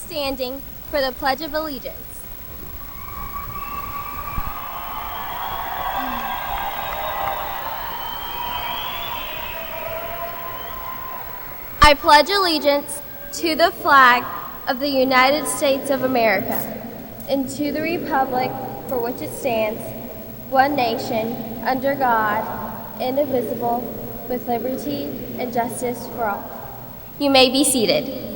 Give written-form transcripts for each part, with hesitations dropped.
Standing for the Pledge of Allegiance. I pledge allegiance to the flag of the United States of America and to the republic for which it stands, one nation, under God, indivisible, with liberty and justice for all. You may be seated.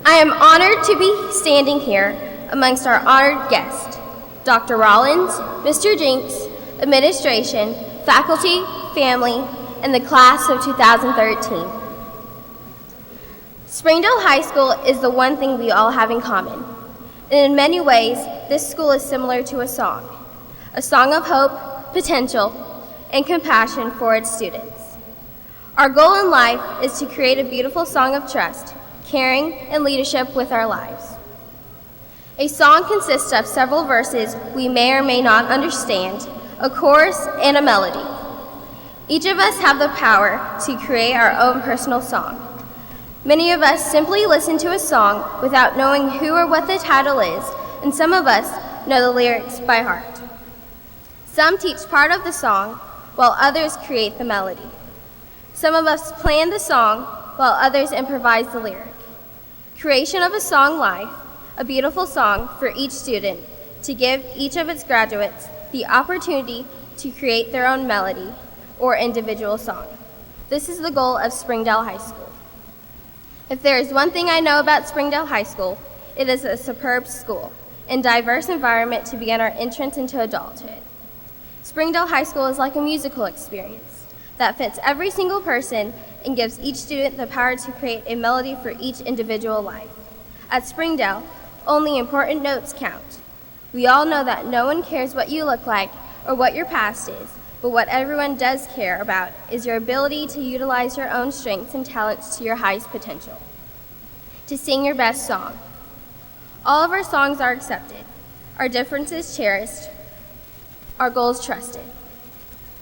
I am honored to be standing here amongst our honored guests, Dr. Rollins, Mr. Jeonks, administration, faculty, family, and the class of 2013. Springdale High School is the one thing we all have in common. And in many ways, this school is similar to a song of hope, potential, and compassion for its students. Our goal in life is to create a beautiful song of trust, caring, and leadership with our lives. A song consists of several verses we may or may not understand, a chorus, and a melody. Each of us have the power to create our own personal song. Many of us simply listen to a song without knowing who or what the title is, and some of us know the lyrics by heart. Some teach part of the song, while others create the melody. Some of us plan the song, while others improvise the lyric. Creation of a song life, a beautiful song for each student to give each of its graduates the opportunity to create their own melody or individual song. This is the goal of Springdale High School. If there is one thing I know about Springdale High School, it is a superb school and diverse environment to begin our entrance into adulthood. Springdale High School is like a musical experience that fits every single person and gives each student the power to create a melody for each individual life. At Springdale, only important notes count. We all know that no one cares what you look like or what your past is, but what everyone does care about is your ability to utilize your own strengths and talents to your highest potential, to sing your best song. All of our songs are accepted, our differences cherished, our goals trusted.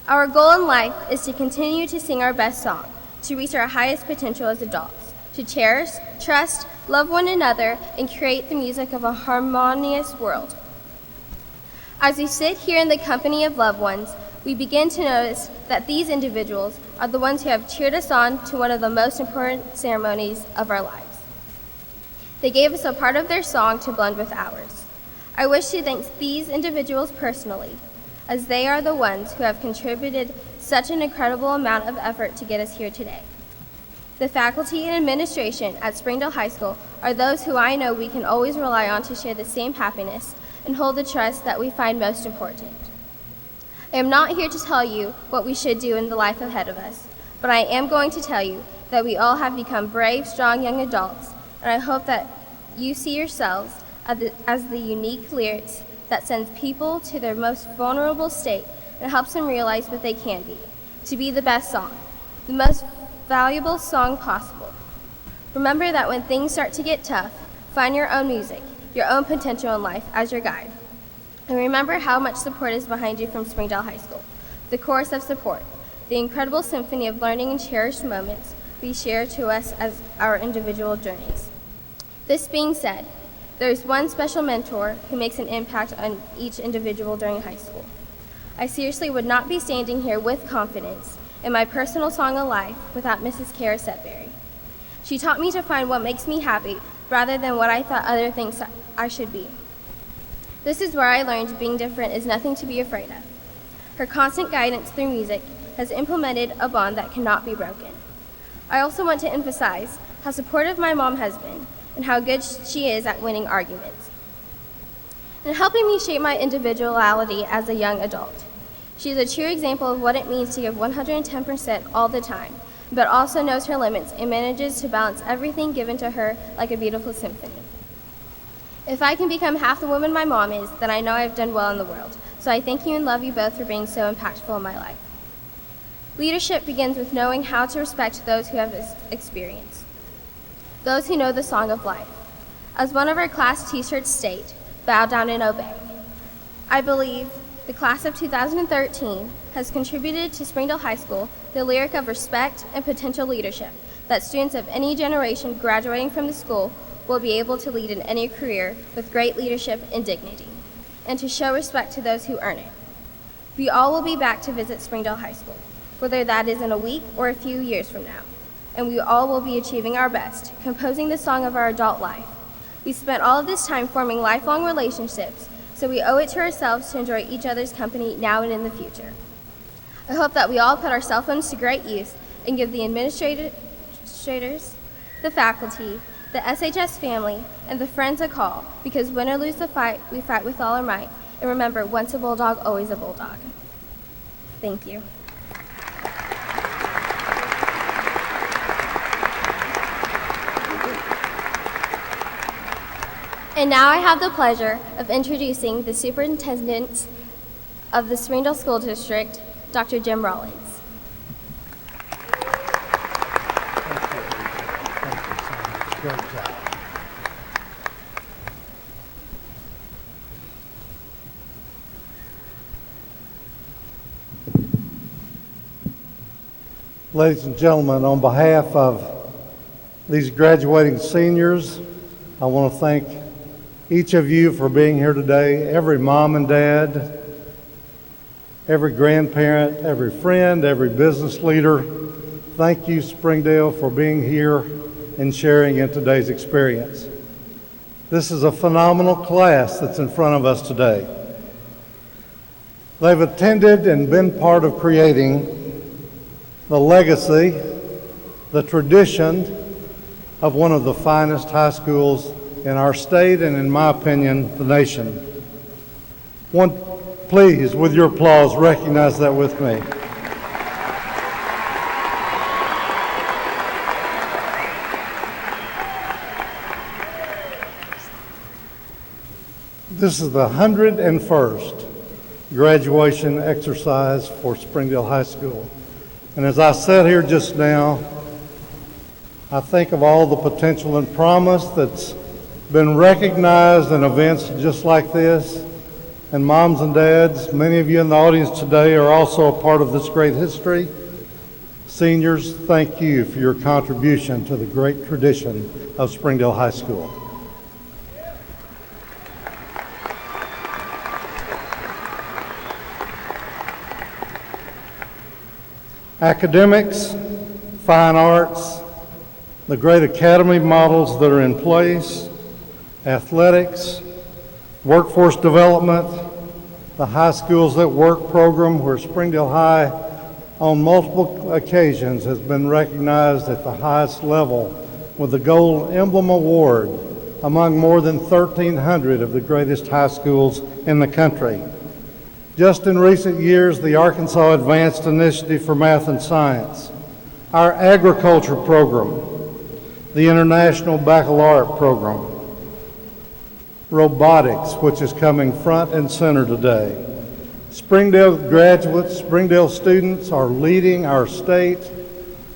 Our goal in life is to continue to sing our best song, to reach our highest potential as adults, to cherish, trust, love one another, and create the music of a harmonious world. As we sit here in the company of loved ones, we begin to notice that these individuals are the ones who have cheered us on to one of the most important ceremonies of our lives. They gave us a part of their song to blend with ours. I wish to thank these individuals personally, as they are the ones who have contributed such an incredible amount of effort to get us here today. The faculty and administration at Springdale High School are those who I know we can always rely on to share the same happiness and hold the trust that we find most important. I am not here to tell you what we should do in the life ahead of us, but I am going to tell you that we all have become brave, strong young adults, and I hope that you see yourselves as the unique lyrics that sends people to their most vulnerable state and helps them realize what they can be, to be the best song, the most valuable song possible. Remember that when things start to get tough, find your own music, your own potential in life as your guide. And remember how much support is behind you from Springdale High School, the chorus of support, the incredible symphony of learning and cherished moments we share to us as our individual journeys. This being said, there is one special mentor who makes an impact on each individual during high school. I seriously would not be standing here with confidence in my personal song of life without Mrs. Kara Setberry. She taught me to find what makes me happy rather than what I thought other things I should be. This is where I learned being different is nothing to be afraid of. Her constant guidance through music has implemented a bond that cannot be broken. I also want to emphasize how supportive my mom has been and how good she is at winning arguments and helping me shape my individuality as a young adult. She is a true example of what it means to give 110% all the time, but also knows her limits and manages to balance everything given to her like a beautiful symphony. If I can become half the woman my mom is, then I know I've done well in the world. So I thank you and love you both for being so impactful in my life. Leadership begins with knowing how to respect those who have experience, those who know the song of life. As one of our class t-shirts state, bow down and obey. I believe the class of 2013 has contributed to Springdale High School the lyric of respect and potential leadership that students of any generation graduating from the school will be able to lead in any career with great leadership and dignity, and to show respect to those who earn it. We all will be back to visit Springdale High School, whether that is in a week or a few years from now, and we all will be achieving our best, composing the song of our adult life. We spent all of this time forming lifelong relationships, so we owe it to ourselves to enjoy each other's company now and in the future. I hope that we all put our cell phones to great use and give the administrators, the faculty, the SHS family, and the friends a call, because win or lose the fight, we fight with all our might. And remember, once a bulldog, always a bulldog. Thank you. And now I have the pleasure of introducing the Superintendent of the Springdale School District, Dr. Jim Rollins. Great job. Ladies and gentlemen, on behalf of these graduating seniors, I want to thank each of you for being here today. Every mom and dad, every grandparent, every friend, every business leader, thank you, Springdale, for being here and sharing in today's experience. This is a phenomenal class that's in front of us today. They've attended and been part of creating the legacy, the tradition of one of the finest high schools in our state and, in my opinion, the nation. Please, with your applause, recognize that with me. This is the 101st graduation exercise for Springdale High School. And as I sat here just now, I think of all the potential and promise that's been recognized in events just like this. And moms and dads, many of you in the audience today are also a part of this great history. Seniors, thank you for your contribution to the great tradition of Springdale High School. Academics, fine arts, the great academy models that are in place, athletics, workforce development, the High Schools at Work program, where Springdale High on multiple occasions has been recognized at the highest level with the Gold Emblem Award among more than 1,300 of the greatest high schools in the country. Just in recent years, the Arkansas Advanced Initiative for Math and Science, our agriculture program, the International Baccalaureate program, robotics, which is coming front and center today. Springdale graduates, Springdale students are leading our state,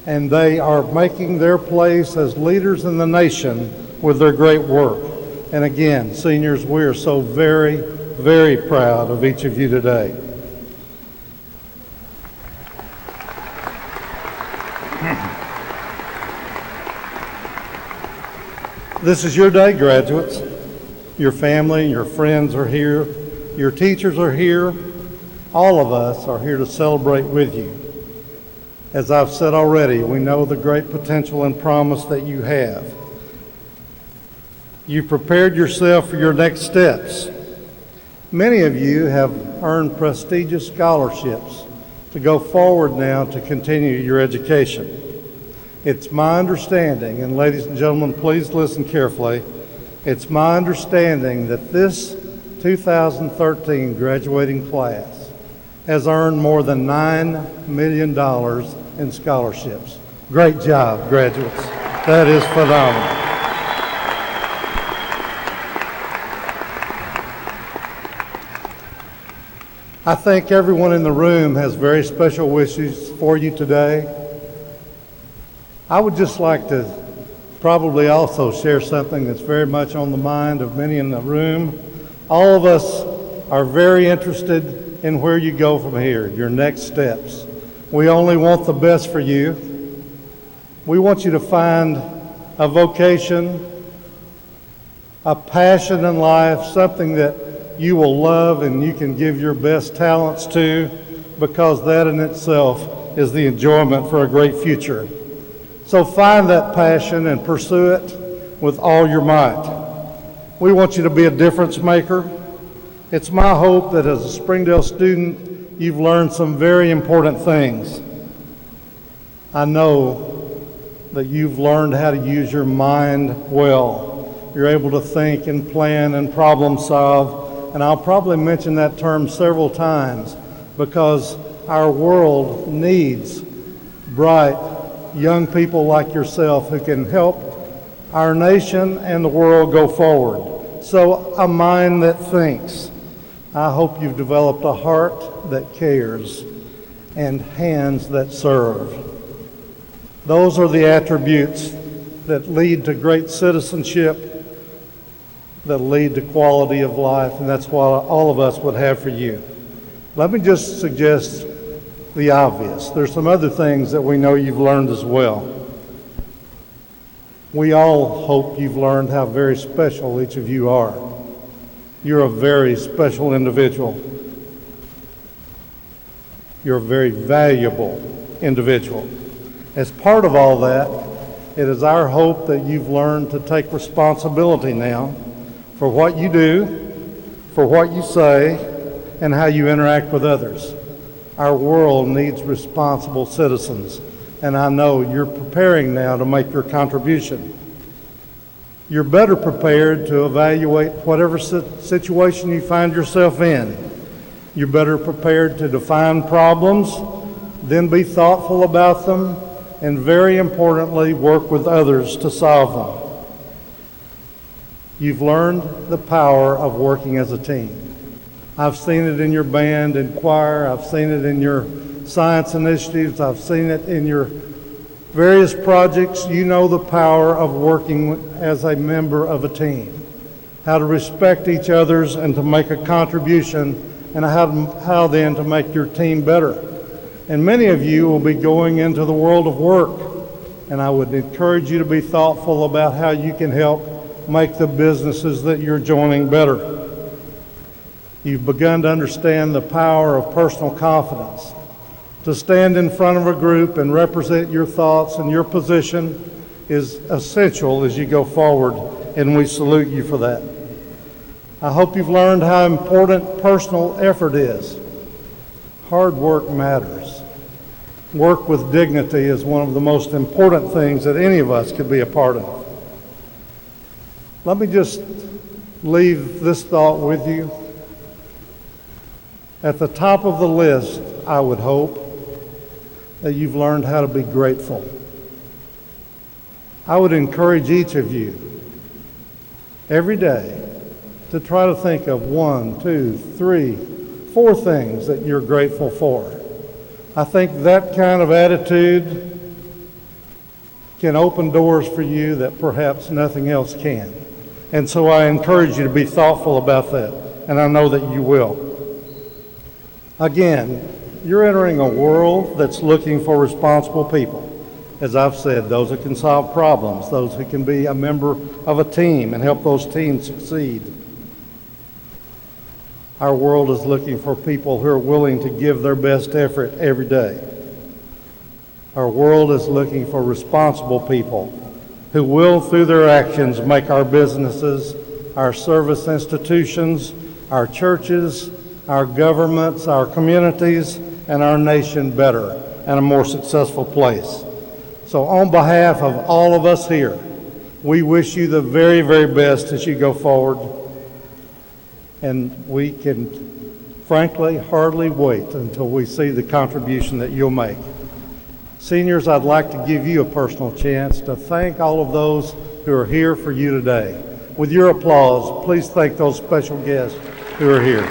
and they are making their place as leaders in the nation with their great work. And again, seniors, we are so very, very proud of each of you today. This is your day, graduates. Your family, your friends are here. Your teachers are here. All of us are here to celebrate with you. As I've said already, we know the great potential and promise that you have. You've prepared yourself for your next steps. Many of you have earned prestigious scholarships to go forward now to continue your education. It's my understanding, and ladies and gentlemen, please listen carefully, it's my understanding that this 2013 graduating class has earned more than $9 million in scholarships. Great job, graduates. That is phenomenal. I think everyone in the room has very special wishes for you today. I would just like to probably also share something that's very much on the mind of many in the room. All of us are very interested in where you go from here, your next steps. We only want the best for you. We want you to find a vocation, a passion in life, something that you will love and you can give your best talents to, because that in itself is the enjoyment for a great future. So find that passion and pursue it with all your might. We want you to be a difference maker. It's my hope that as a Springdale student, you've learned some very important things. I know that you've learned how to use your mind well. You're able to think and plan and problem solve, and I'll probably mention that term several times because our world needs bright, young people like yourself who can help our nation and the world go forward. So a mind that thinks. I hope you've developed a heart that cares and hands that serve. Those are the attributes that lead to great citizenship, that lead to quality of life, and that's what all of us would have for you. Let me just suggest the obvious. There's some other things that we know you've learned as well. We all hope you've learned how very special each of you are. You're a very special individual. You're a very valuable individual. As part of all that, it is our hope that you've learned to take responsibility now for what you do, for what you say, and how you interact with others. Our world needs responsible citizens, and I know you're preparing now to make your contribution. You're better prepared to evaluate whatever situation you find yourself in. You're better prepared to define problems, then be thoughtful about them, and very importantly, work with others to solve them. You've learned the power of working as a team. I've seen it in your band and choir. I've seen it in your science initiatives. I've seen it in your various projects. You know the power of working as a member of a team, how to respect each other's and to make a contribution, and how then to make your team better. And many of you will be going into the world of work, and I would encourage you to be thoughtful about how you can help make the businesses that you're joining better. You've begun to understand the power of personal confidence. To stand in front of a group and represent your thoughts and your position is essential as you go forward, and we salute you for that. I hope you've learned how important personal effort is. Hard work matters. Work with dignity is one of the most important things that any of us could be a part of. Let me just leave this thought with you. At the top of the list, I would hope that you've learned how to be grateful. I would encourage each of you every day to try to think of 1, 2, 3, 4 things that you're grateful for. I think that kind of attitude can open doors for you that perhaps nothing else can. And so I encourage you to be thoughtful about that, and I know that you will. Again, you're entering a world that's looking for responsible people. As I've said, those who can solve problems, those who can be a member of a team and help those teams succeed. Our world is looking for people who are willing to give their best effort every day. Our world is looking for responsible people who will, through their actions, make our businesses, our service institutions, our churches, our governments, our communities, and our nation better and a more successful place. So on behalf of all of us here, we wish you the very, very best as you go forward. And we can, frankly, hardly wait until we see the contribution that you'll make. Seniors, I'd like to give you a personal chance to thank all of those who are here for you today. With your applause, please thank those special guests who are here.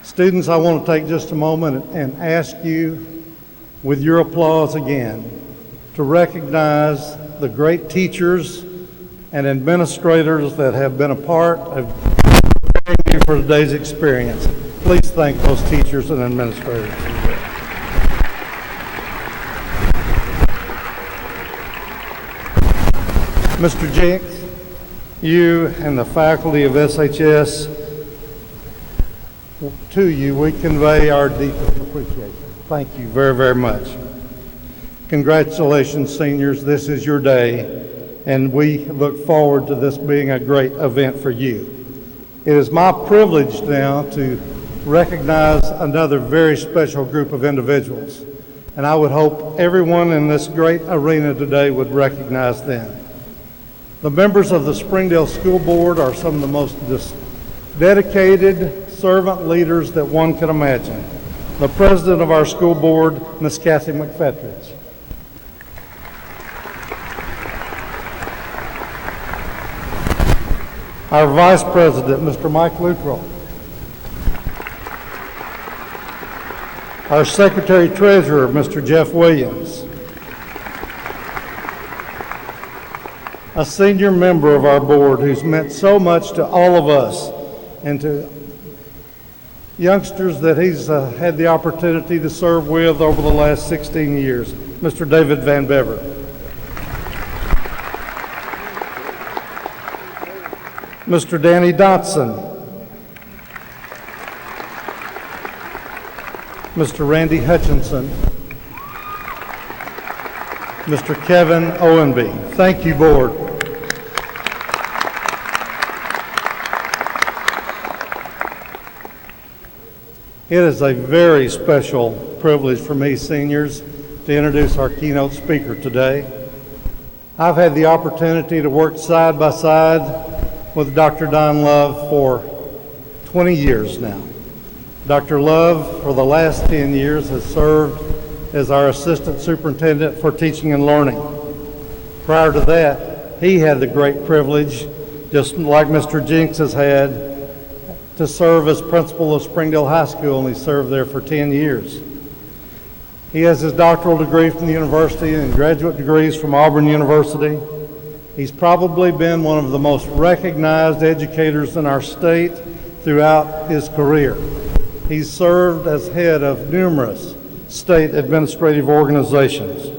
Students, I want to take just a moment and ask you, with your applause again, to recognize the great teachers and administrators that have been a part of preparing you for today's experience. Please thank those teachers and administrators. Mr. Jeonks, you and the faculty of SHS, to you, we convey our deepest appreciation. Thank you very, very much. Congratulations, seniors. This is your day, and we look forward to this being a great event for you. It is my privilege now to recognize another very special group of individuals, and I would hope everyone in this great arena today would recognize them. The members of the Springdale School Board are some of the most dedicated servant leaders that one can imagine. The president of our school board, Ms. Kathy McFetridge. Our vice president, Mr. Mike Luttrell. Our secretary treasurer, Mr. Jeff Williams. A senior member of our board who's meant so much to all of us and to youngsters that he's had the opportunity to serve with over the last 16 years, Mr. David Van Bever. Mr. Danny Dotson. Mr. Randy Hutchinson. Mr. Kevin Owenby. Thank you, board. It is a very special privilege for me, seniors, to introduce our keynote speaker today. I've had the opportunity to work side by side with Dr. Don Love for 20 years now. Dr. Love, for the last 10 years, has served as our Assistant Superintendent for Teaching and Learning. Prior to that, he had the great privilege, just like Mr. Jeonks has had, to serve as principal of Springdale High School, and he served there for 10 years. He has his doctoral degree from the university and graduate degrees from Auburn University. He's probably been one of the most recognized educators in our state throughout his career. He's served as head of numerous state administrative organizations.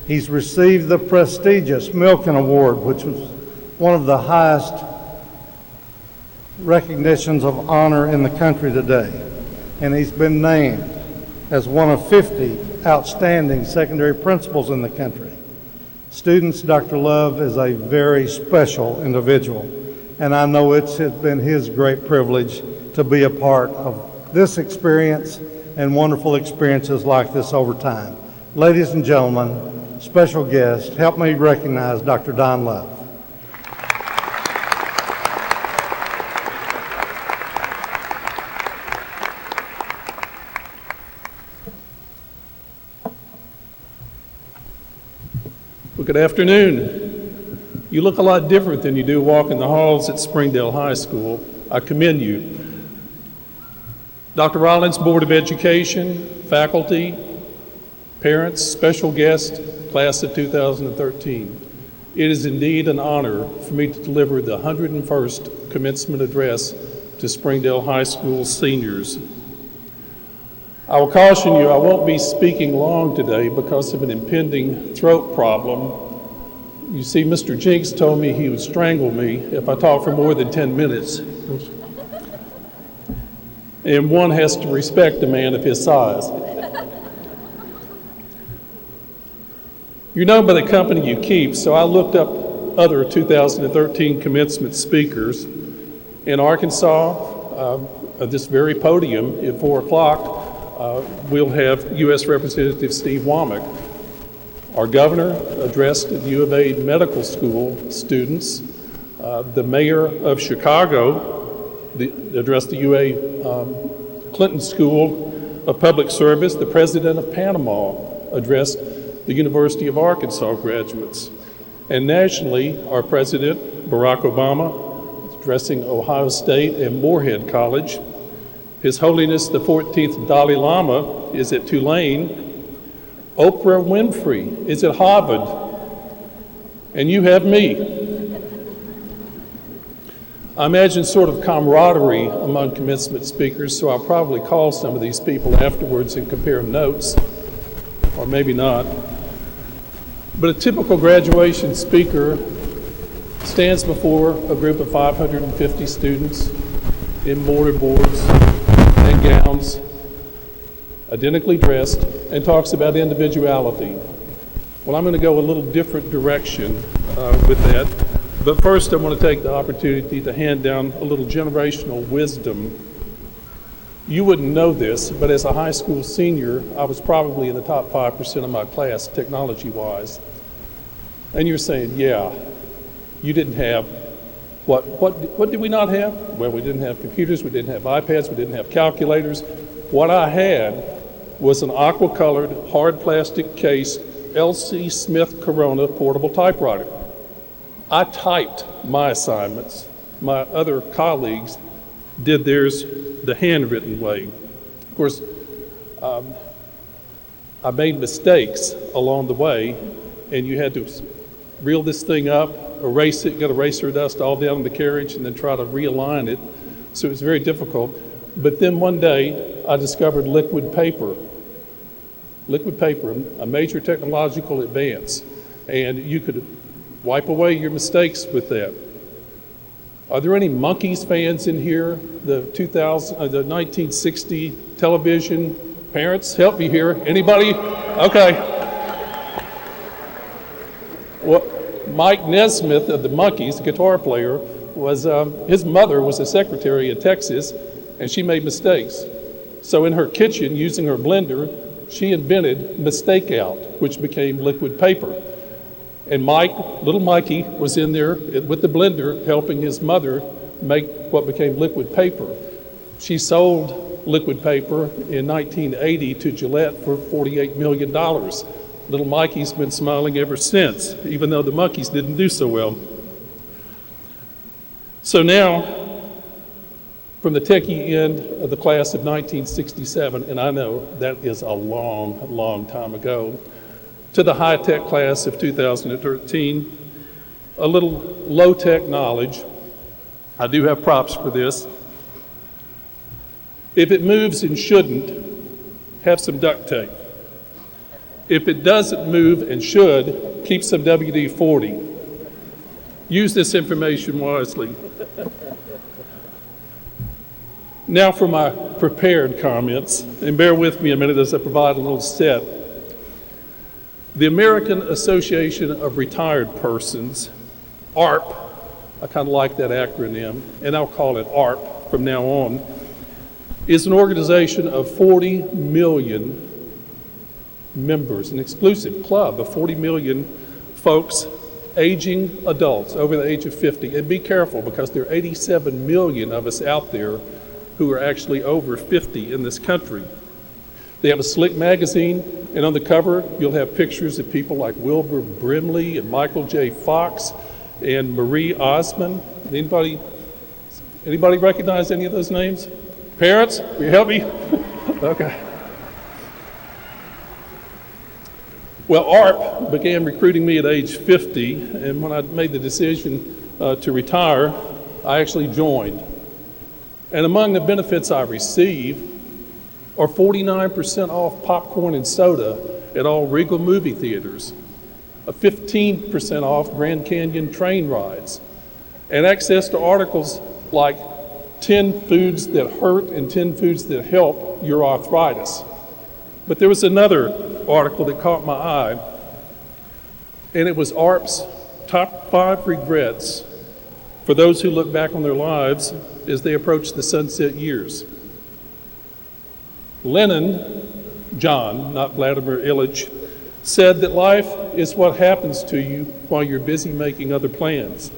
He's received the prestigious Milken Award, which was one of the highest recognitions of honor in the country today. And he's been named as one of 50 outstanding secondary principals in the country. Students, Dr. Love is a very special individual, and I know it's been his great privilege to be a part of this experience and wonderful experiences like this over time. Ladies and gentlemen, special guest, help me recognize Dr. Don Love. Well, good afternoon. You look a lot different than you do walking the halls at Springdale High School. I commend you. Dr. Rollins, Board of Education, faculty, parents, special guests, class of 2013. It is indeed an honor for me to deliver the 101st commencement address to Springdale High School seniors. I will caution you, I won't be speaking long today because of an impending throat problem. You see, Mr. Jeonks told me he would strangle me if I talk for more than 10 minutes. and one has to respect a man of his size. You're known by the company you keep, so I looked up other 2013 commencement speakers. In Arkansas, at this very podium at 4 o'clock, we'll have U.S. Representative Steve Womack. Our governor addressed the U of A medical school students. The mayor of Chicago addressed the UA Clinton School of Public Service. The president of Panama addressed the University of Arkansas graduates. And nationally, our president, Barack Obama, is addressing Ohio State and Morehead College. His Holiness the 14th Dalai Lama is at Tulane. Oprah Winfrey is at Harvard. And you have me. I imagine sort of camaraderie among commencement speakers, so I'll probably call some of these people afterwards and compare notes, or maybe not. But a typical graduation speaker stands before a group of 550 students in mortarboards and gowns, identically dressed, and talks about individuality. Well, I'm going to go a little different direction with that. But first, I want to take the opportunity to hand down a little generational wisdom. You wouldn't know this, but as a high school senior, I was probably in the top 5% of my class, technology-wise. And you're saying, yeah, you didn't have, what did we not have? Well, we didn't have computers, we didn't have iPads, we didn't have calculators. What I had was an aqua-colored, hard plastic case, L.C. Smith Corona portable typewriter. I typed my assignments. My other colleagues did theirs the handwritten way. Of course, I made mistakes along the way, and you had to reel this thing up, erase it, get eraser dust all down the carriage, and then try to realign it. So it was very difficult. But then one day, I discovered liquid paper. Liquid paper, a major technological advance, and you could wipe away your mistakes with that. Are there any Monkees fans in here? The 1960 television? Parents, help me here. Anybody? Okay. Well, Mike Nesmith of the Monkees, the guitar player, was his mother was a secretary in Texas, and she made mistakes. So in her kitchen, using her blender, she invented Mistake Out, which became liquid paper. And Mike, little Mikey, was in there with the blender helping his mother make what became liquid paper. She sold liquid paper in 1980 to Gillette for $48 million. Little Mikey's been smiling ever since, even though the Monkees didn't do so well. So now, from the techie end of the class of 1967, and I know that is a long, long time ago, to the high-tech class of 2013, a little low-tech knowledge. I do have props for this. If it moves and shouldn't, have some duct tape. If it doesn't move and should, keep some WD-40. Use this information wisely. Now for my prepared comments, and bear with me a minute as I provide a little set. The American Association of Retired Persons, ARP, I kind of like that acronym, and I'll call it ARP from now on, is an organization of 40 million members, an exclusive club of 40 million folks, aging adults over the age of 50. And be careful, because there are 87 million of us out there who are actually over 50 in this country. They have a slick magazine, and on the cover, you'll have pictures of people like Wilbur Brimley and Michael J. Fox and Marie Osmond. Anybody recognize any of those names? Parents, will you help me? Okay. Well, ARP began recruiting me at age 50, and when I made the decision to retire, I actually joined. And among the benefits I receive are 49% off popcorn and soda at all Regal movie theaters, a 15% off Grand Canyon train rides, and access to articles like 10 foods that hurt and 10 foods that help your arthritis. But there was another article that caught my eye, and it was ARP's top 5 regrets for those who look back on their lives as they approach the sunset years. Lenin, John, not Vladimir Ilyich, said that life is what happens to you while you're busy making other plans.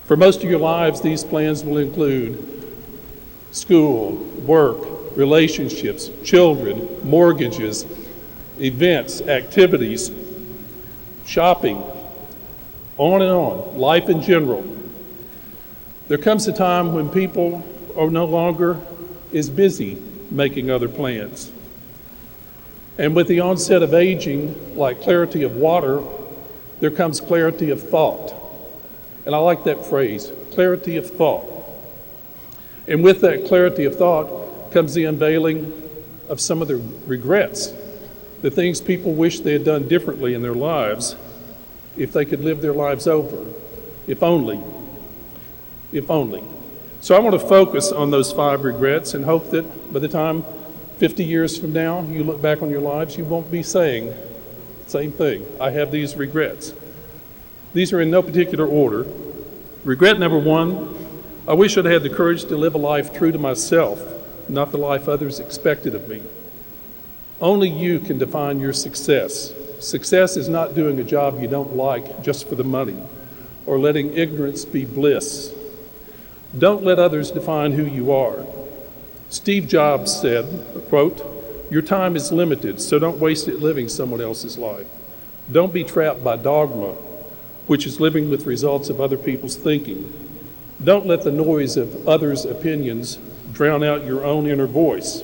For most of your lives, these plans will include school, work, relationships, children, mortgages, events, activities, shopping, on and on, life in general. There comes a time when people are no longer as busy making other plans. And with the onset of aging, like clarity of water, there comes clarity of thought. And I like that phrase, clarity of thought. And with that clarity of thought comes the unveiling of some of the regrets, the things people wish they had done differently in their lives if they could live their lives over, if only. So I want to focus on those 5 regrets and hope that by the time 50 years from now you look back on your lives, you won't be saying the same thing. I have these regrets. These are in no particular order. Regret number 1, I wish I'd had the courage to live a life true to myself, not the life others expected of me. Only you can define your success. Success is not doing a job you don't like just for the money, or letting ignorance be bliss. Don't let others define who you are. Steve Jobs said, quote, "Your time is limited, so don't waste it living someone else's life. Don't be trapped by dogma, which is living with results of other people's thinking. Don't let the noise of others' opinions drown out your own inner voice."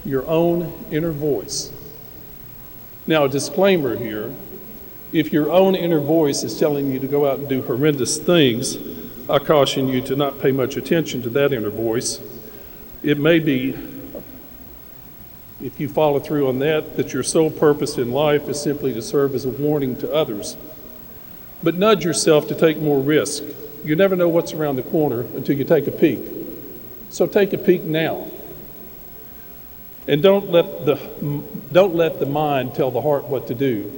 Your own inner voice. Now, a disclaimer here. If your own inner voice is telling you to go out and do horrendous things, I caution you to not pay much attention to that inner voice. It may be, if you follow through on that your sole purpose in life is simply to serve as a warning to others. But nudge yourself to take more risk. You never know what's around the corner until you take a peek. So take a peek now. And don't let the mind tell the heart what to do,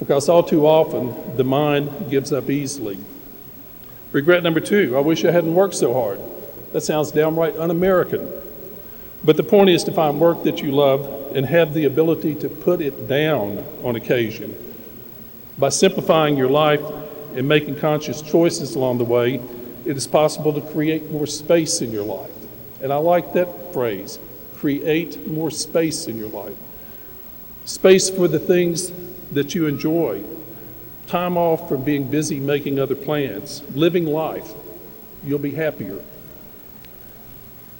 because all too often the mind gives up easily. Regret number 2, I wish I hadn't worked so hard. That sounds downright un-American. But the point is to find work that you love and have the ability to put it down on occasion. By simplifying your life and making conscious choices along the way, it is possible to create more space in your life. And I like that phrase, create more space in your life. Space for the things that you enjoy. Time off from being busy making other plans. Living life. You'll be happier.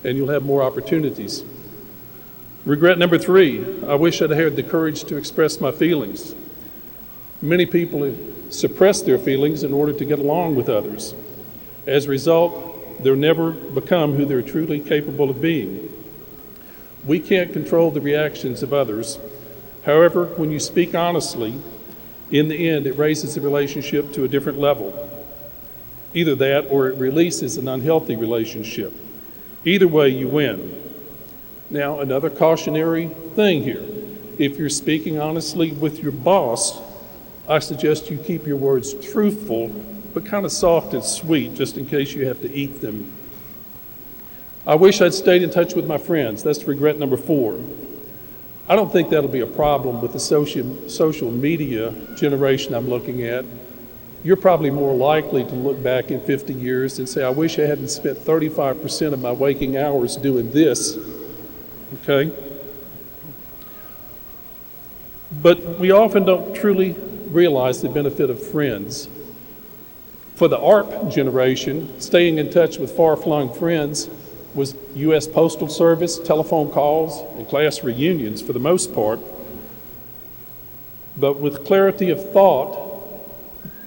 And you'll have more opportunities. Regret number 3, I wish I'd had the courage to express my feelings. Many people suppress their feelings in order to get along with others. As a result, they'll never become who they're truly capable of being. We can't control the reactions of others. However, when you speak honestly, in the end, it raises the relationship to a different level. Either that or it releases an unhealthy relationship. Either way, you win. Now, another cautionary thing here. If you're speaking honestly with your boss, I suggest you keep your words truthful, but kind of soft and sweet, just in case you have to eat them. I wish I'd stayed in touch with my friends. That's regret number 4. I don't think that'll be a problem with the social media generation I'm looking at. You're probably more likely to look back in 50 years and say, I wish I hadn't spent 35% of my waking hours doing this, okay? But we often don't truly realize the benefit of friends. For the ARP generation, staying in touch with far-flung friends was U.S. Postal Service, telephone calls, and class reunions for the most part. But with clarity of thought,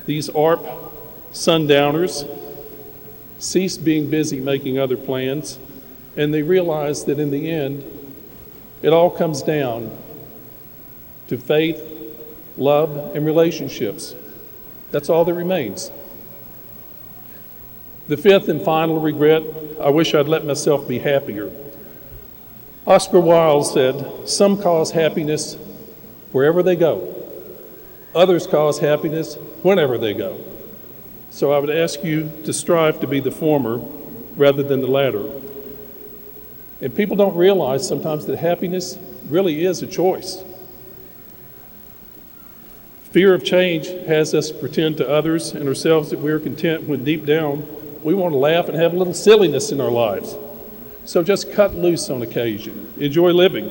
these ARP sundowners cease being busy making other plans, and they realize that in the end, it all comes down to faith, love, and relationships. That's all that remains. The fifth and final regret, I wish I'd let myself be happier. Oscar Wilde said, "Some cause happiness wherever they go. Others cause happiness whenever they go." So I would ask you to strive to be the former rather than the latter. And people don't realize sometimes that happiness really is a choice. Fear of change has us pretend to others and ourselves that we're content when deep down we want to laugh and have a little silliness in our lives. So just cut loose on occasion. Enjoy living.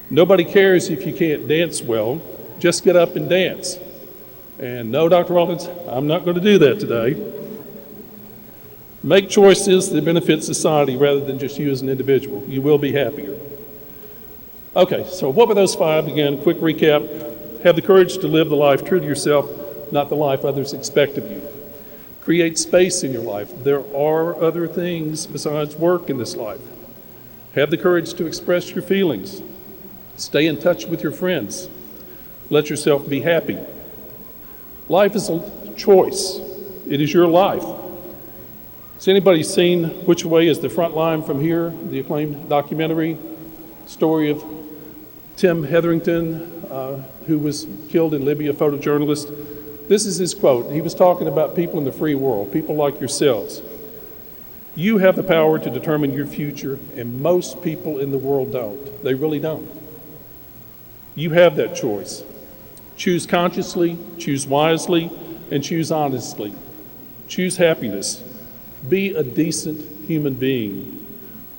Nobody cares if you can't dance well. Just get up and dance. And no, Dr. Rollins, I'm not going to do that today. Make choices that benefit society rather than just you as an individual. You will be happier. Okay, so what were those five? Again, quick recap. Have the courage to live the life true to yourself, not the life others expect of you. Create space in your life. There are other things besides work in this life. Have the courage to express your feelings. Stay in touch with your friends. Let yourself be happy. Life is a choice. It is your life. Has anybody seen Which Way is the Front Line from Here, the acclaimed documentary story of Tim Hetherington, who was killed in Libya, a photojournalist? This is his quote. He was talking about people in the free world, people like yourselves. You have the power to determine your future, and most people in the world don't. They really don't. You have that choice. Choose consciously, choose wisely, and choose honestly. Choose happiness. Be a decent human being.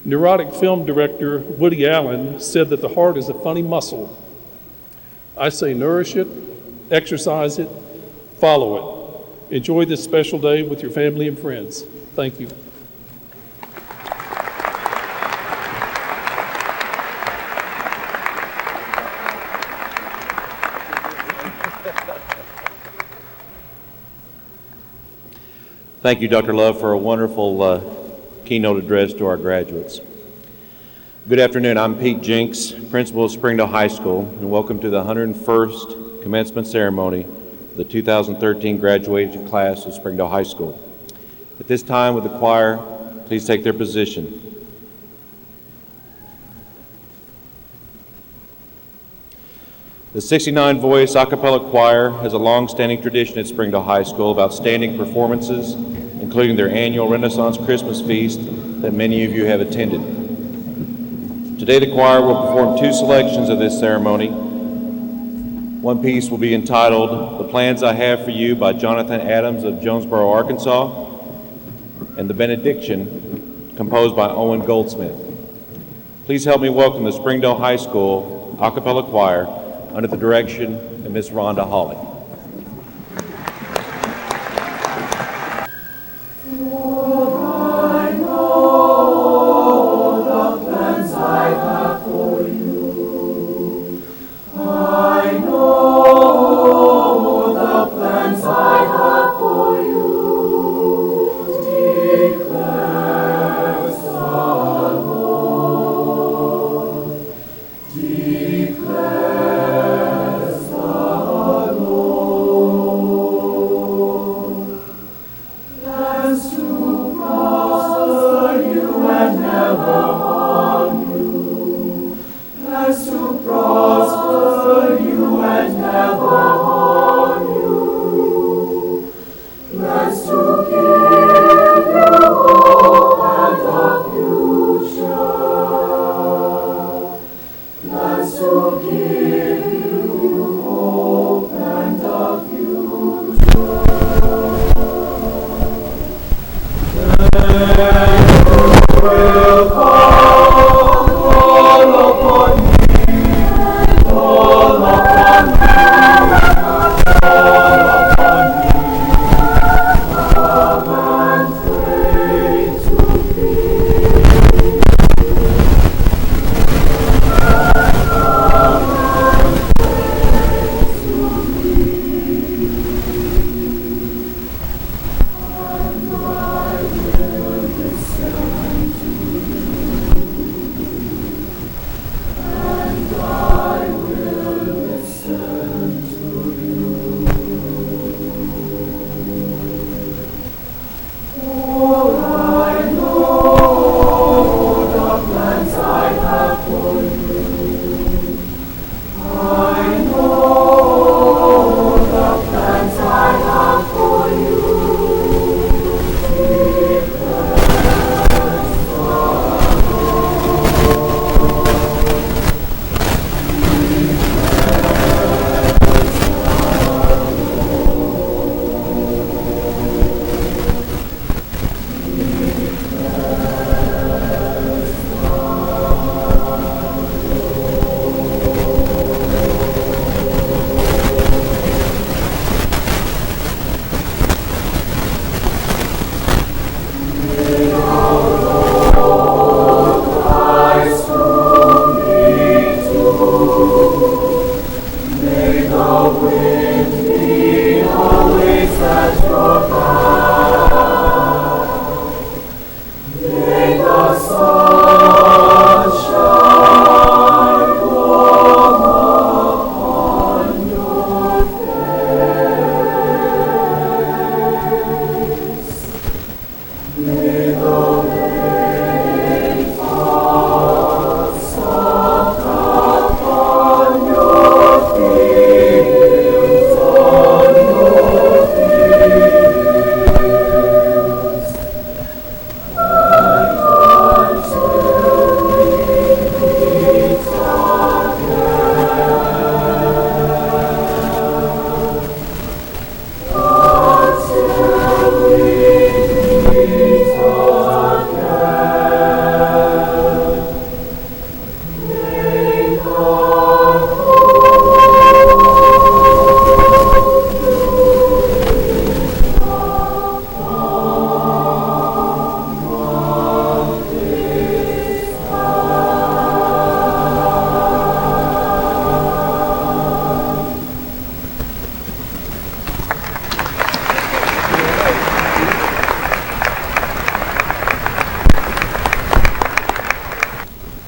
Neurotic film director Woody Allen said that the heart is a funny muscle. I say nourish it, exercise it, follow it. Enjoy this special day with your family and friends. Thank you. Thank you, Dr. Love, for a wonderful keynote address to our graduates. Good afternoon. I'm Pete Jeonks, principal of Springdale High School, and welcome to the 101st commencement ceremony of the 2013 graduating class of Springdale High School. At this time, with the choir, please take their position. The 69-voice a cappella choir has a long-standing tradition at Springdale High School of outstanding performances, including their annual Renaissance Christmas feast that many of you have attended. Today the choir will perform two selections of this ceremony. One piece will be entitled "The Plans I Have for You" by Jonathan Adams of Jonesboro, Arkansas, and "The Benediction" composed by Owen Goldsmith. Please help me welcome the Springdale High School a cappella choir under the direction of Miss Rhonda Hawley.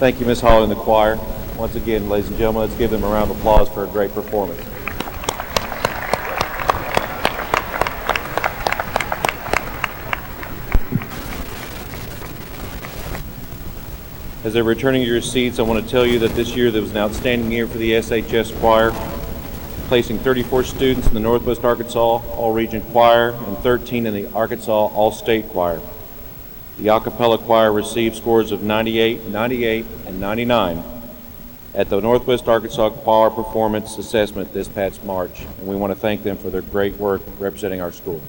Thank you, Ms. Hall and the choir. Once again, ladies and gentlemen, let's give them a round of applause for a great performance. As they're returning to your seats, I want to tell you that this year there was an outstanding year for the SHS choir, placing 34 students in the Northwest Arkansas All-Region Choir and 13 in the Arkansas All-State Choir. The a cappella choir received scores of 98, 98, and 99 at the Northwest Arkansas Choir Performance Assessment this past March, and we want to thank them for their great work representing our school.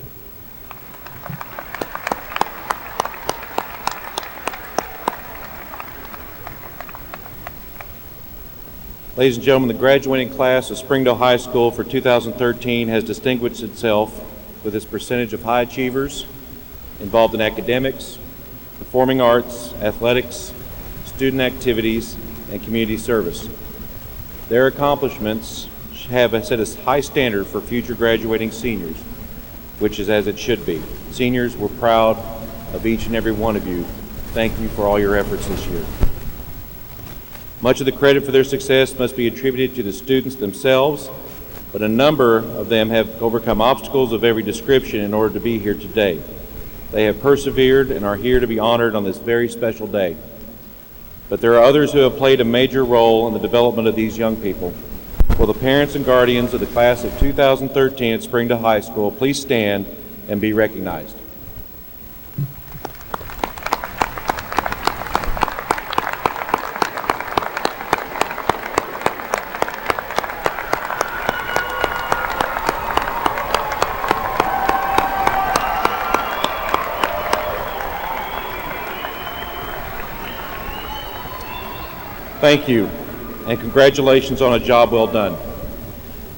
Ladies and gentlemen, the graduating class of Springdale High School for 2013 has distinguished itself with its percentage of high achievers involved in academics, performing arts, athletics, student activities, and community service. Their accomplishments have set a high standard for future graduating seniors, which is as it should be. Seniors, we're proud of each and every one of you. Thank you for all your efforts this year. Much of the credit for their success must be attributed to the students themselves, but a number of them have overcome obstacles of every description in order to be here today. They have persevered and are here to be honored on this very special day. But there are others who have played a major role in the development of these young people. Will the parents and guardians of the class of 2013 at Springdale High School please stand and be recognized? Thank you, and congratulations on a job well done.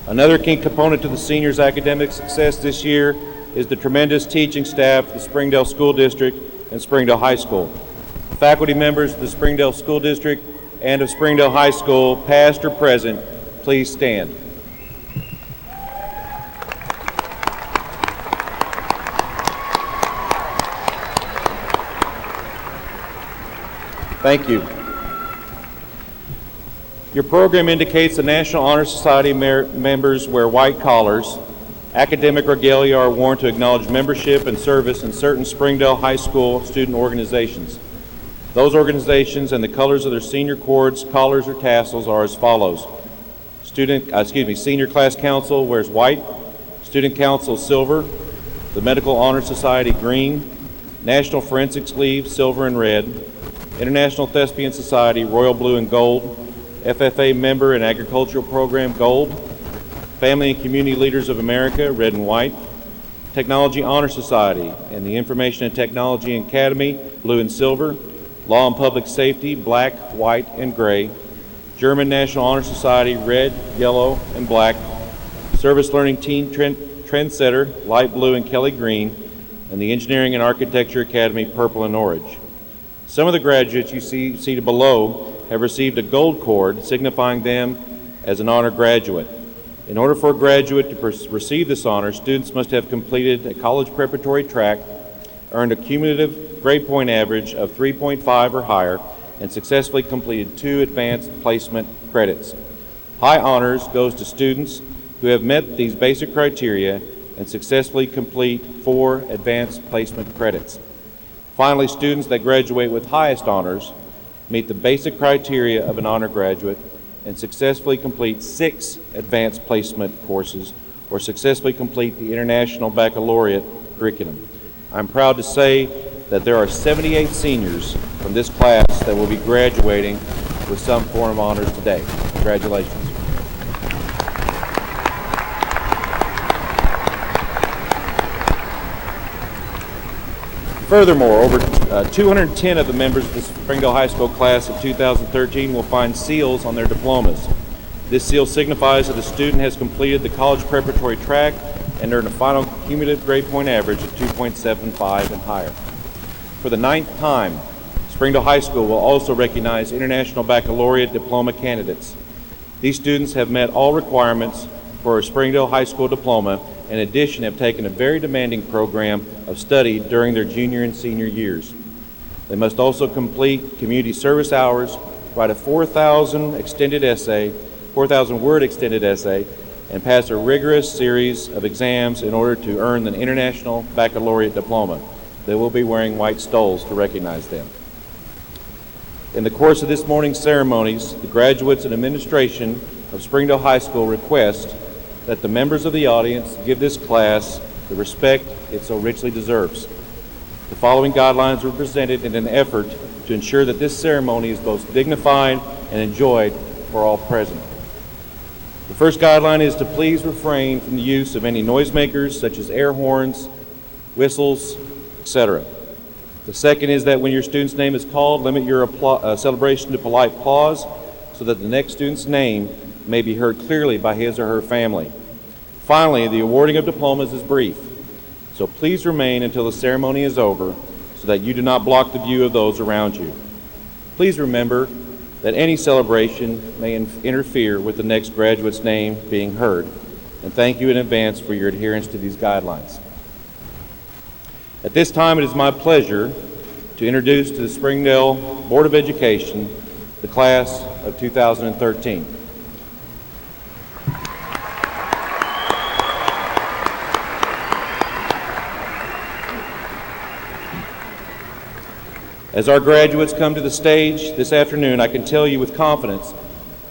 Another key component to the seniors' academic success this year is the tremendous teaching staff of the Springdale School District and Springdale High School. Faculty members of the Springdale School District and of Springdale High School, past or present, please stand. Thank you. Your program indicates the National Honor Society members wear white collars. Academic regalia are worn to acknowledge membership and service in certain Springdale High School student organizations. Those organizations and the colors of their senior cords, collars, or tassels are as follows. Senior Class Council wears white, Student Council silver, the Medical Honor Society green, National Forensics League silver and red, International Thespian Society royal blue and gold, FFA member and agricultural program gold, Family and Community Leaders of America red and white, Technology Honor Society and the Information and Technology Academy blue and silver, Law and Public Safety black, white, and gray, German National Honor Society red, yellow, and black, Service Learning Teen Trendsetter light blue and Kelly green, and the Engineering and Architecture Academy purple and orange. Some of the graduates you see seated below have received a gold cord signifying them as an honor graduate. In order for a graduate to receive this honor, students must have completed a college preparatory track, earned a cumulative grade point average of 3.5 or higher, and successfully completed 2 advanced placement credits. High honors goes to students who have met these basic criteria and successfully complete 4 advanced placement credits. Finally, students that graduate with highest honors meet the basic criteria of an honor graduate and successfully complete 6 advanced placement courses or successfully complete the International Baccalaureate curriculum. I'm proud to say that there are 78 seniors from this class that will be graduating with some form of honors today. Congratulations. Furthermore, over 210 of the members of the Springdale High School class of 2013 will find seals on their diplomas. This seal signifies that a student has completed the college preparatory track and earned a final cumulative grade point average of 2.75 and higher. For the 9th time, Springdale High School will also recognize International Baccalaureate Diploma candidates. These students have met all requirements for a Springdale High School diploma. In addition, have taken a very demanding program of study during their junior and senior years. They must also complete community service hours write a 4,000 word extended essay, and pass a rigorous series of exams in order to earn the International Baccalaureate Diploma. They will be wearing white stoles to recognize them. In the course of this morning's ceremonies, the graduates and administration of Springdale High School request that the members of the audience give this class the respect it so richly deserves. The following guidelines were presented in an effort to ensure that this ceremony is both dignified and enjoyed for all present. The first guideline is to please refrain from the use of any noisemakers such as air horns, whistles, etc. The second is that when your student's name is called, limit your celebration to polite applause so that the next student's name may be heard clearly by his or her family. Finally, the awarding of diplomas is brief, so please remain until the ceremony is over so that you do not block the view of those around you. Please remember that any celebration may interfere with the next graduate's name being heard, and thank you in advance for your adherence to these guidelines. At this time, it is my pleasure to introduce to the Springdale Board of Education the class of 2013. As our graduates come to the stage this afternoon, I can tell you with confidence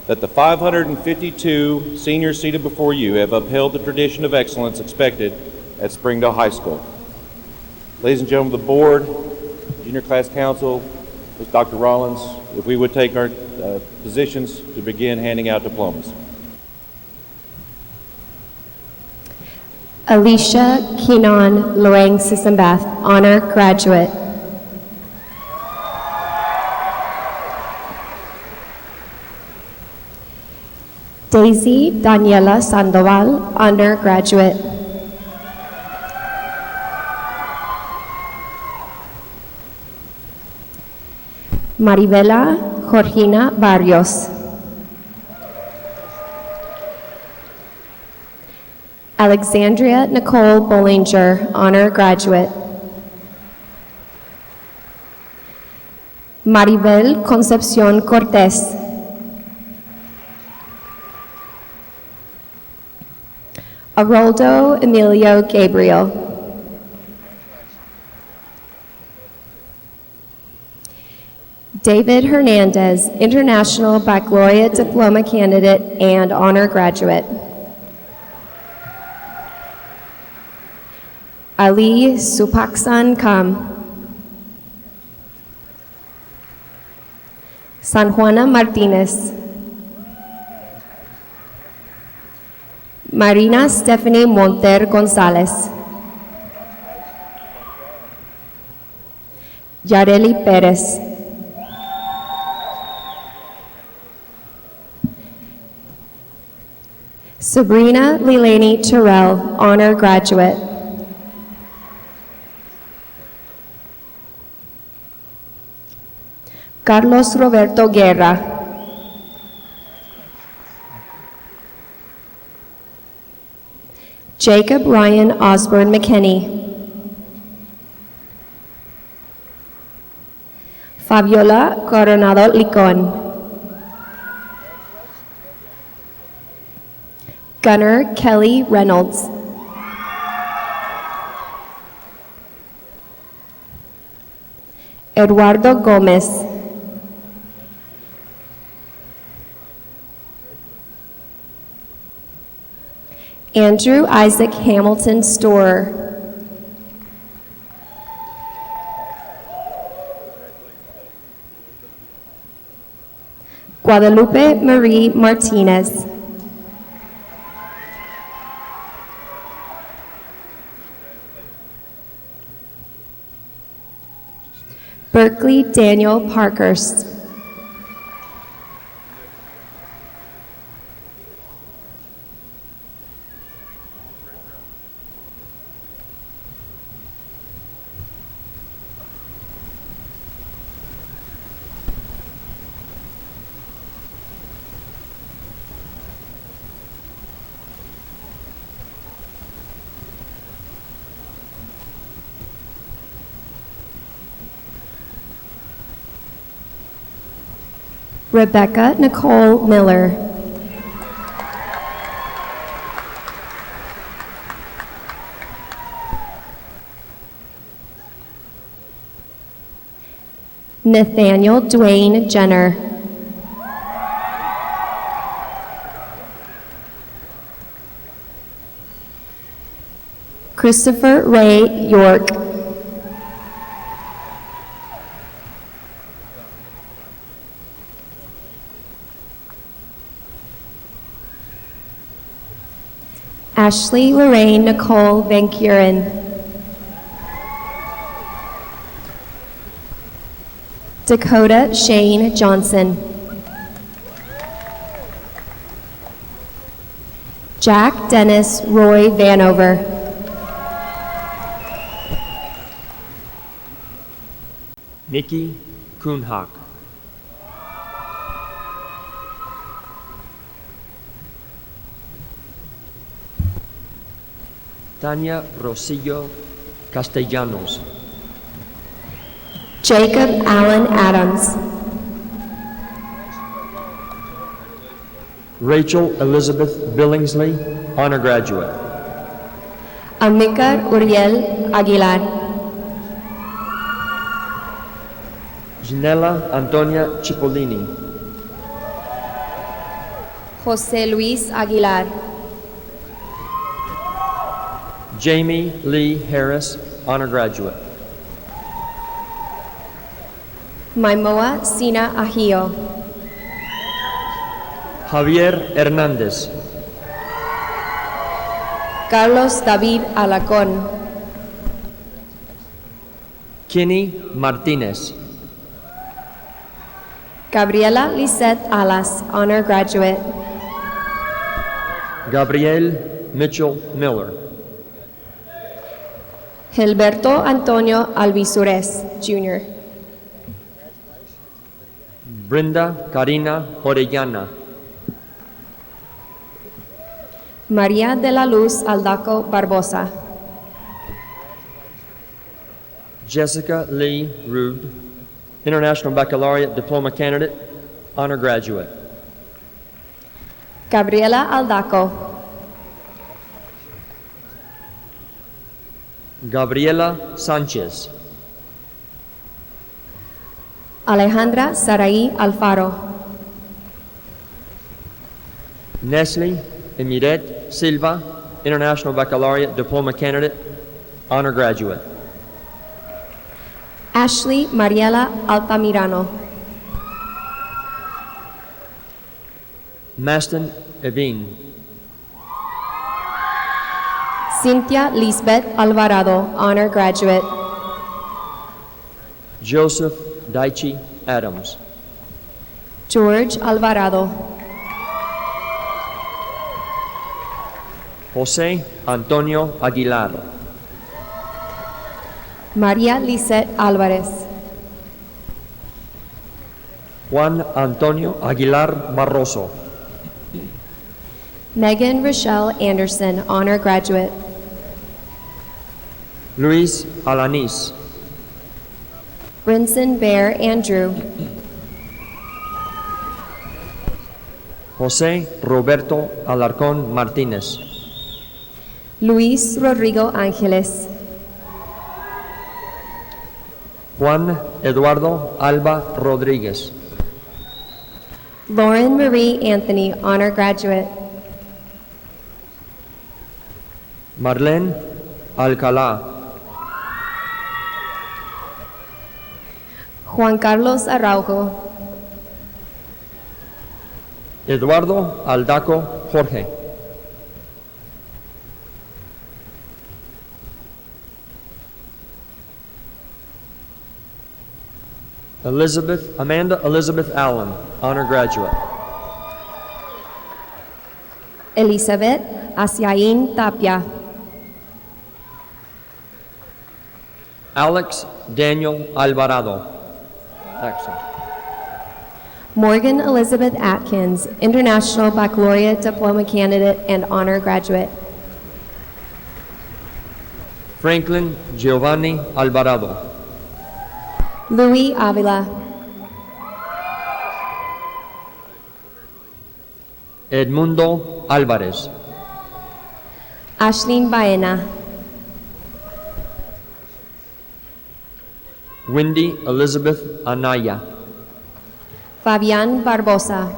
that the 552 seniors seated before you have upheld the tradition of excellence expected at Springdale High School. Ladies and gentlemen of the board, junior class council, Dr. Rollins, if we would take our positions to begin handing out diplomas. Alicia Keenan Loang Sisambeth, Honor Graduate. Daisy Daniela Sandoval, undergraduate. Maribela Georgina Barrios. Alexandria Nicole Bollinger, honor graduate. Maribel Concepcion Cortez. Aroldo Emilio Gabriel. David Hernandez, International Baccalaureate Diploma candidate and honor graduate. Ali Supaksan Kam. San Juana Martinez. Marina Stephanie Monter Gonzalez. Yareli Perez. Sabrina Lilani Terrell, honor graduate. Carlos Roberto Guerra. Jacob Ryan Osborne McKinney. Fabiola Coronado Licon. Gunnar Kelly Reynolds. Eduardo Gomez. Andrew Isaac Hamilton Storer. Guadalupe Marie Martinez. Berkeley Daniel Parkhurst. Rebecca Nicole Miller. Nathaniel Dwayne Jenner. Christopher Ray York. Ashley Lorraine Nicole Van Kuren. Dakota Shane Johnson. Jack Dennis Roy Vanover. Nikki Kuhnhak. Tanya Rosillo Castellanos. Jacob Allen Adams. Rachel Elizabeth Billingsley, honor graduate. Amícar Uriel Aguilar. Janela Antonia Cipollini. José Luis Aguilar. Jamie Lee Harris, honor graduate. Maimoa Sina Ahio. Javier Hernández. Carlos David Alacón. Kenny Martinez. Gabriela Lisette Alas, honor graduate. Gabriel Mitchell Miller. Gilberto Antonio Alvisures, Jr. Brenda Karina Orellana. María de la Luz Aldaco Barbosa. Jessica Lee Rude, International Baccalaureate Diploma candidate, honor graduate. Gabriela Aldaco. Gabriela Sanchez. Alejandra Saraí Alfaro. Nestle Emiret Silva, International Baccalaureate Diploma candidate, honor graduate. Ashley Mariela Altamirano. Maston Evin. Cynthia Lisbeth Alvarado, honor graduate. Joseph Daichi Adams. George Alvarado. Jose Antonio Aguilar. María Lisette Álvarez. Juan Antonio Aguilar Barroso. Megan Rochelle Anderson, honor graduate. Luis Alanis. Brinson Bear Andrew. Jose Roberto Alarcón Martínez. Luis Rodrigo Ángeles. Juan Eduardo Alba Rodríguez. Lauren Marie Anthony, honor graduate. Marlene Alcalá. Juan Carlos Araujo. Eduardo Aldaco Jorge. Amanda Elizabeth Allen, honor graduate. Elizabeth Asiaín Tapia. Alex Daniel Alvarado. Excellent. Morgan Elizabeth Atkins, International Baccalaureate Diploma candidate and honor graduate. Franklin Giovanni Alvarado. Louis Avila. Edmundo Álvarez. Ashlyn Baena. Wendy Elizabeth Anaya. Fabián Barbosa.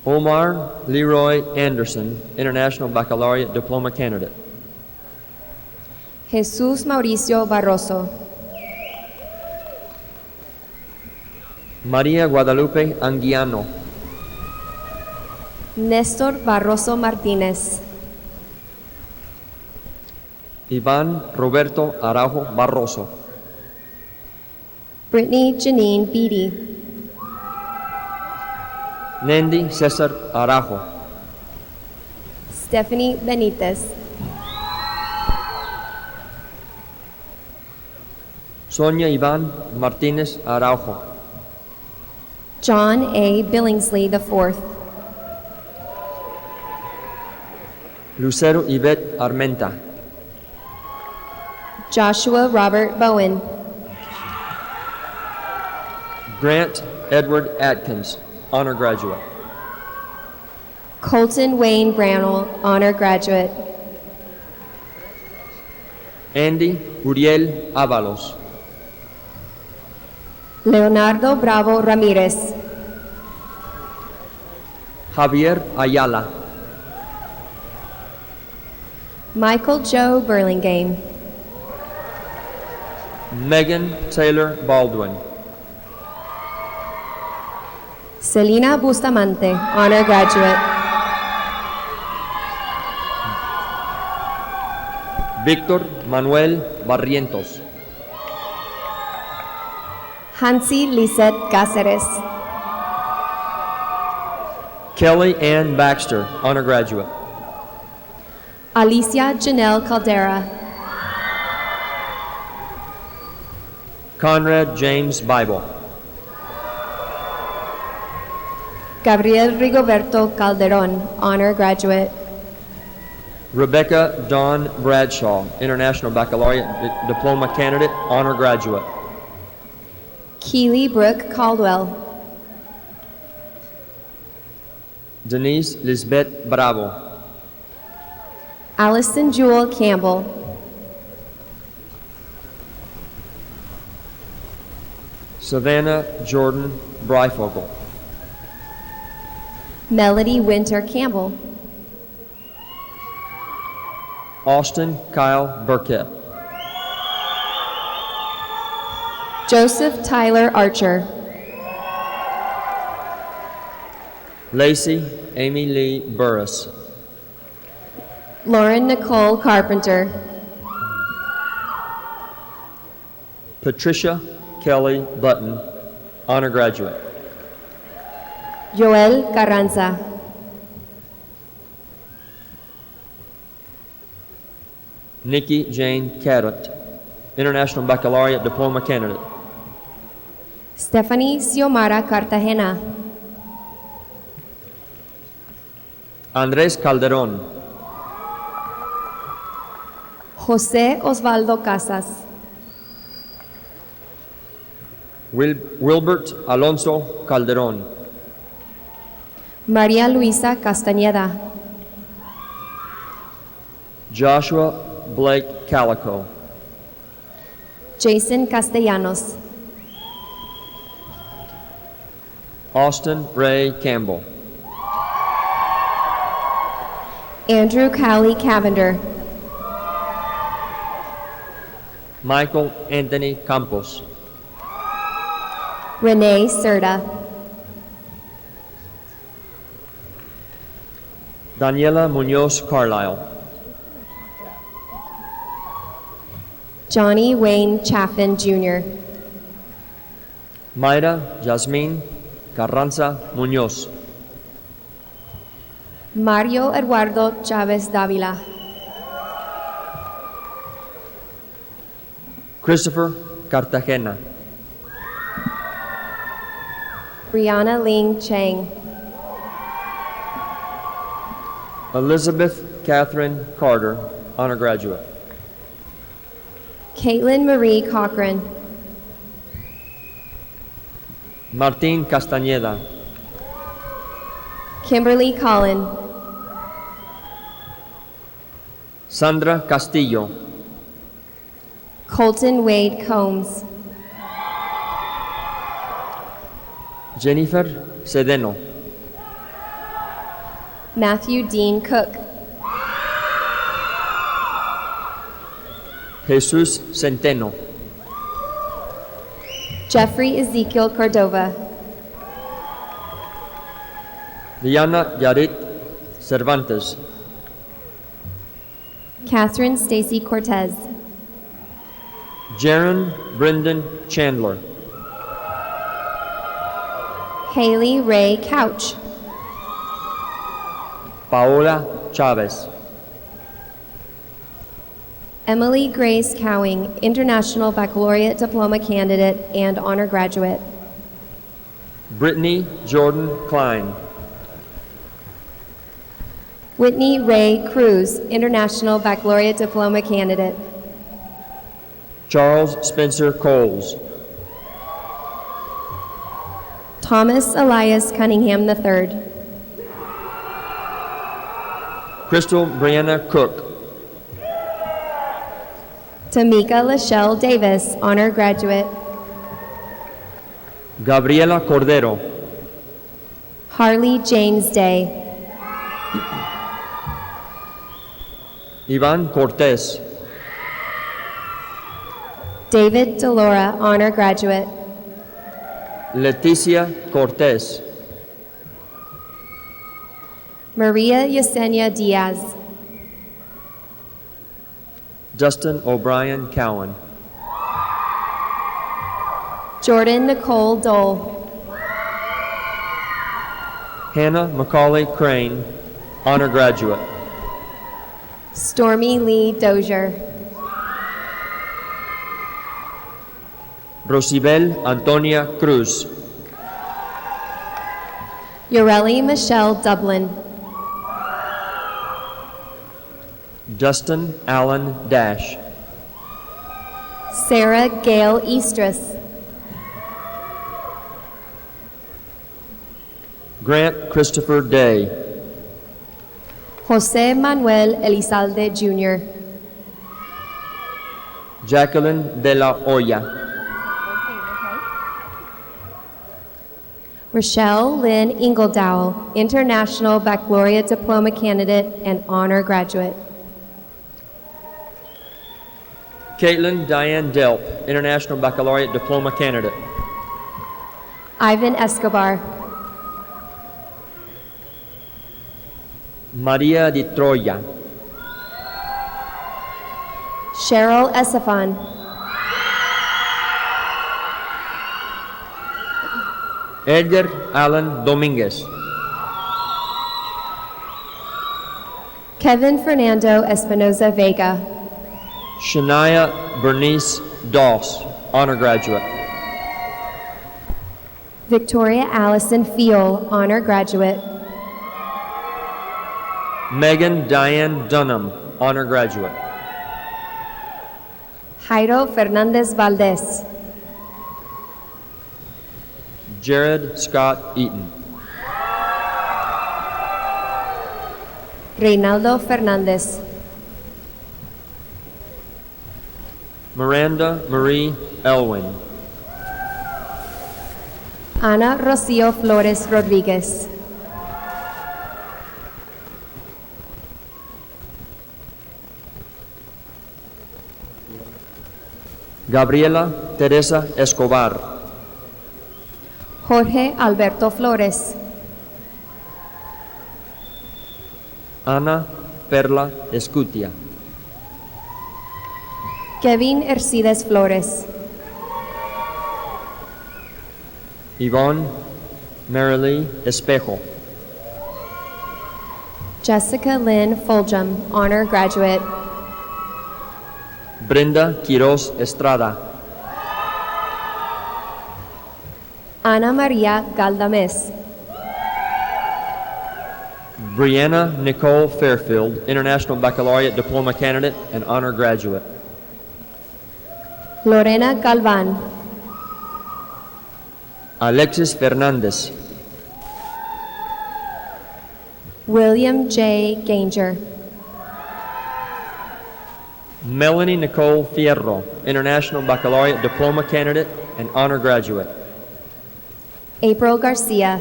Omar Leroy Anderson, International Baccalaureate Diploma candidate. Jesús Mauricio Barroso. María Guadalupe Anguiano. Néstor Barroso Martínez. Iván Roberto Araujo Barroso. Brittany Janine Beatty. Nandy Cesar Araujo. Stephanie Benitez. Sonia Iván Martínez Araujo. John A. Billingsley IV. Lucero Yvette Armenta. Joshua Robert Bowen. Grant Edward Atkins, honor graduate. Colton Wayne Brownell, honor graduate. Andy Uriel Avalos. Leonardo Bravo Ramirez. Javier Ayala. Michael Joe Burlingame. Megan Taylor Baldwin. Selena Bustamante, honor graduate. Víctor Manuel Barrientos. Hansi Lisette Cáceres. Kelly Ann Baxter, honor graduate. Alicia Janelle Caldera. Conrad James Bible. Gabriel Rigoberto Calderón, honor graduate. Rebecca Dawn Bradshaw, International Baccalaureate Diploma candidate, honor graduate. Keely Brooke Caldwell. Denise Lisbeth Bravo. Allison Jewel Campbell. Savannah Jordan Bryfogle. Melody Winter Campbell. Austin Kyle Burkett. Joseph Tyler Archer. Lacey Amy Lee Burris. Lauren Nicole Carpenter. Patricia Kelly Button, honor graduate. Joel Carranza. Nikki Jane Carrot, International Baccalaureate Diploma candidate. Stephanie Xiomara Cartagena. Andrés Calderón. José Osvaldo Casas. Wilbert Alonso Calderón. María Luisa Castañeda. Joshua Blake Calico. Jason Castellanos. Austin Ray Campbell. Andrew Cowley Cavender. Michael Anthony Campos. Renee Serta. Daniela Munoz Carlisle. Johnny Wayne Chaffin Jr. Mayra Jasmine Carranza Munoz. Mario Eduardo Chavez Davila. Christopher Cartagena. Brianna Ling Chang. Elizabeth Catherine Carter, honor graduate. Caitlin Marie Cochran. Martín Castañeda, Kimberly Collin, Sandra Castillo, Colton Wade Combs, Jennifer Cedeno, Matthew Dean Cook, Jesus Centeno, Jeffrey Ezekiel Cordova, Diana Yarit Cervantes, Catherine Stacy Cortez, Jaron Brendan Chandler, Haley Ray Couch, Paola Chavez, Emily Grace Cowing, International Baccalaureate Diploma candidate and honor graduate, Brittany Jordan Klein, Whitney Ray Cruz, International Baccalaureate Diploma candidate, Charles Spencer Coles, Thomas Elias Cunningham III, Crystal Brianna Cook, Tamika Lachelle Davis, honor graduate, Gabriela Cordero, Harley James Day, Ivan Cortez, David Delora, honor graduate, Leticia Cortez, Maria Yesenia Diaz, Justin O'Brien Cowan, Jordan Nicole Dole, Hannah Macaulay Crane, honor graduate, Stormy Lee Dozier, Rosibel Antonia Cruz, Yoreli Michelle Dublin, Justin Allen Dash, Sarah Gail Eastris, Grant Christopher Day, Jose Manuel Elizalde Jr., Jacqueline de la Hoya, Rochelle Lynn Ingledowell, International Baccalaureate Diploma candidate and honor graduate, Caitlin Diane Delp, International Baccalaureate Diploma candidate, Ivan Escobar, Maria de Troya, Cheryl Esafan, Edgar Allen Dominguez, Kevin Fernando Espinoza Vega, Shania Bernice Doss, honor graduate, Victoria Allison Fiol, honor graduate, Megan Diane Dunham, honor graduate, Jairo Fernandez Valdez, Jared Scott Eaton, Reynaldo Fernandez, Miranda Marie Elwin, Ana Rocio Flores Rodriguez, Gabriela Teresa Escobar, Jorge Alberto Flores, Ana Perla Escutia, Kevin Ercides Flores, Yvonne Marilee Espejo, Jessica Lynn Fulgham, honor graduate, Brenda Quiroz Estrada, Ana Maria Galdames, Brianna Nicole Fairfield, International Baccalaureate Diploma candidate and honor graduate, Lorena Galvan, Alexis Fernandez, William J. Ganger, Melanie Nicole Fierro, International Baccalaureate Diploma candidate and honor graduate. April Garcia,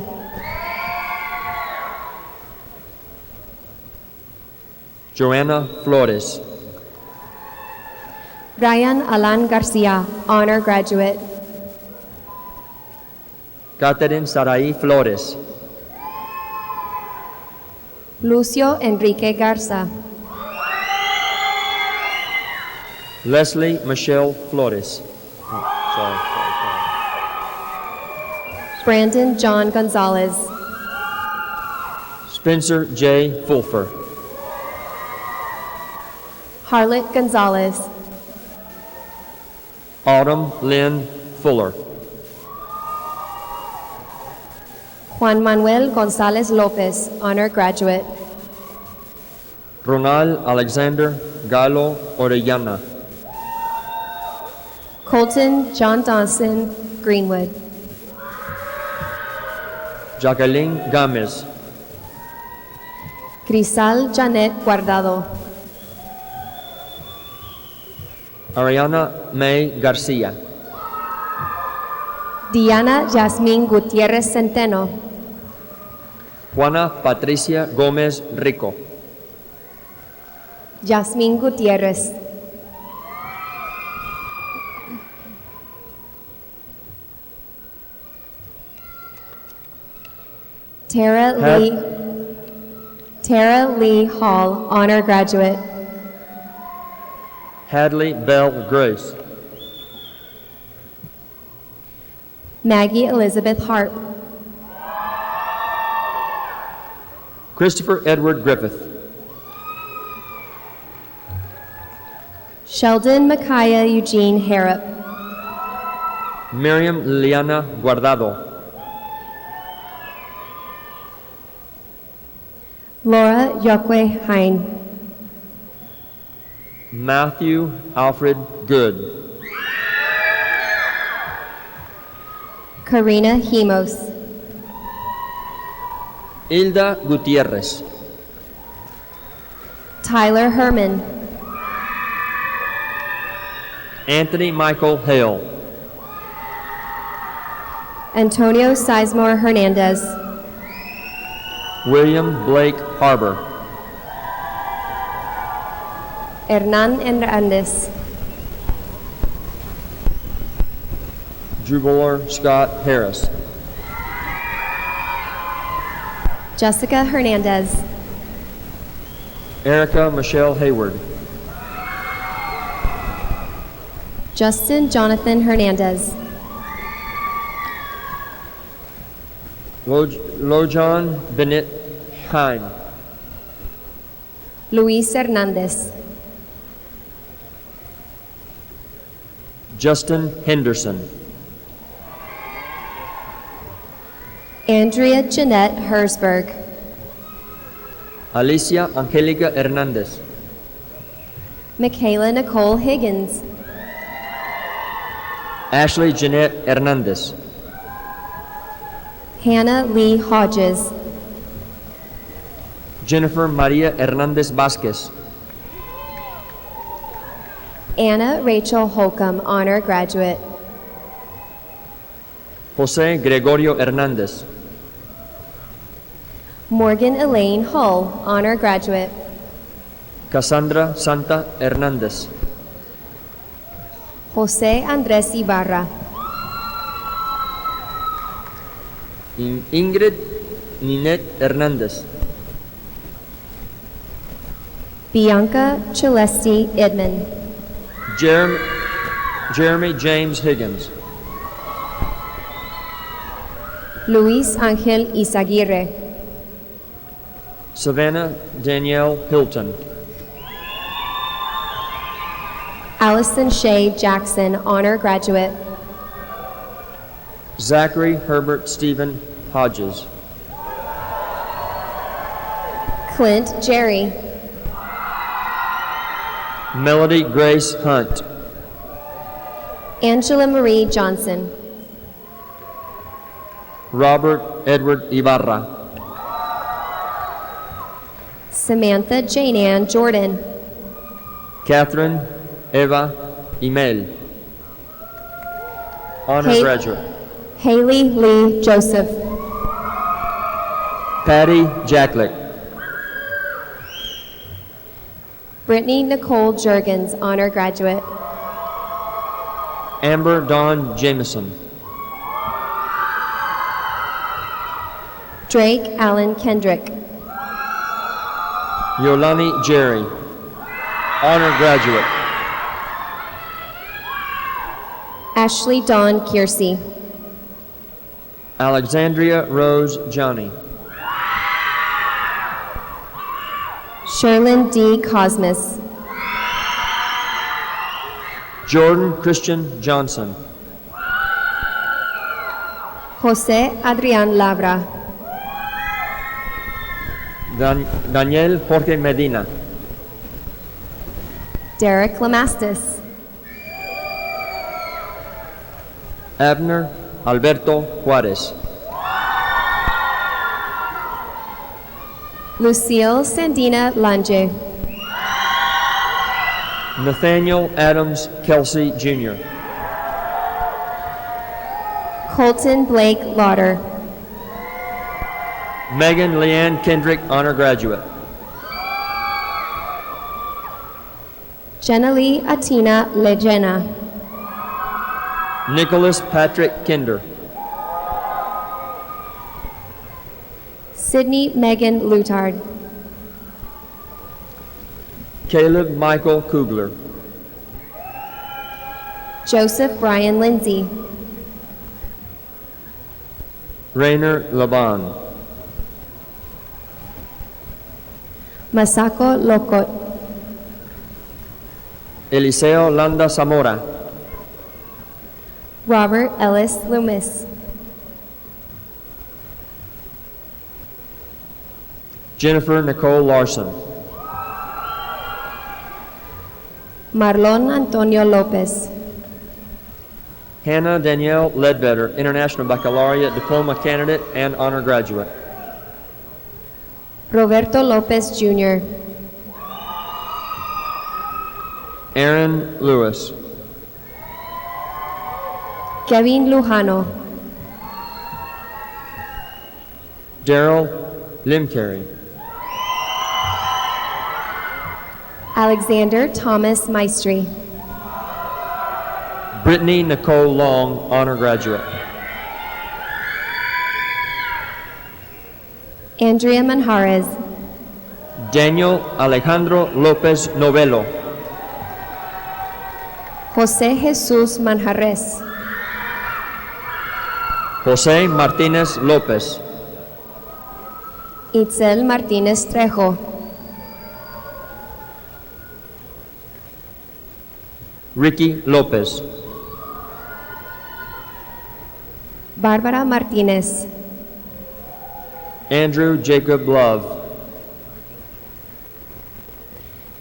Joanna Flores, Ryan Alan Garcia, honor graduate. Catherine Sarai Flores, Lucio Enrique Garza, Leslie Michelle Flores. Sorry. Brandon John Gonzalez, Spencer J. Fulfer, Harlot Gonzalez, Autumn Lynn Fuller, Juan Manuel Gonzalez Lopez, honor graduate. Ronald Alexander Galo Orellana, Colton John Dawson Greenwood, Jacqueline Gomez, Crisal Janet Guardado, Ariana May Garcia, Diana Yasmin Gutierrez Centeno, Juana Patricia Gómez Rico, Yasmin Gutierrez, Tara Lee Hall, honor graduate. Hadley Bell Grace, Maggie Elizabeth Harp, Christopher Edward Griffith, Sheldon Micaiah Eugene Harrop, Miriam Liliana Guardado, Laura Yokwe Hine, Matthew Alfred Good, Karina Hemos, Hilda Gutierrez, Tyler Herman, Anthony Michael Hale, Antonio Sizemore Hernandez, William Blake Har-ber, Hernan Hernandez, Jubilar Scott Harris, Jessica Hernandez, Erica Michelle Hayward, Justin Jonathan Hernandez, Lojan Bennett Heim, Luis Hernandez, Justin Henderson, Andrea Jeanette Hersberg, Alicia Angelica Hernandez, Michaela Nicole Higgins, Ashley Jeanette Hernandez, Hannah Lee Hodges, Jennifer Maria Hernandez Vasquez, Anna Rachel Holcomb, honor graduate. Jose Gregorio Hernandez, Morgan Elaine Hull, honor graduate. Cassandra Santa Hernandez, Jose Andres Ibarra, Ingrid Ninette Hernandez, Bianca Celesti Edmond, Jeremy James Higgins, Luis Angel Izaguirre, Savannah Danielle Hilton, Allison Shea Jackson, honor graduate. Zachary Herbert Stephen Hodges, Clint Jerry, Melody Grace Hunt, Angela Marie Johnson, Robert Edward Ibarra. Samantha Jane Ann Jordan. Catherine Eva Imel. Honor Hay- graduate. Haley Lee Joseph. Patty Jacklick. Brittany Nicole Jurgens, honor graduate. Amber Dawn Jameson. Drake Allen Kendrick. Yolani Jerry. Honor graduate. Ashley Dawn Kiersey. Alexandria Rose Johnny. Sherlyn D. Cosmas. Jordan Christian Johnson. Jose Adrian Labra. Daniel Jorge Medina. Derek Lamastis. Abner Alberto Juarez. Lucille Sandina Lange. Nathaniel Adams Kelsey Jr. Colton Blake Lauder. Megan Leanne Kendrick, honor graduate. Jenalee Atina Legena. Nicholas Patrick Kinder. Sydney Megan Lutard. Caleb Michael Kugler. Joseph Brian Lindsay. Rainer Laban. Masako Lokot. Eliseo Landa Zamora. Robert Ellis Loomis. Jennifer Nicole Larson. Marlon Antonio Lopez. Hannah Danielle Ledbetter, International Baccalaureate Diploma candidate and honor graduate. Roberto Lopez Jr. Aaron Lewis. Kevin Lujano. Daryl Limcarey. Alexander Thomas Maestri. Brittany Nicole Long, honor graduate. Andrea Manjarez. Daniel Alejandro Lopez Novelo. José Jesús Manjarres. José Martínez López. Itzel Martínez Trejo. Ricky López. Bárbara Martínez. Andrew Jacob Love.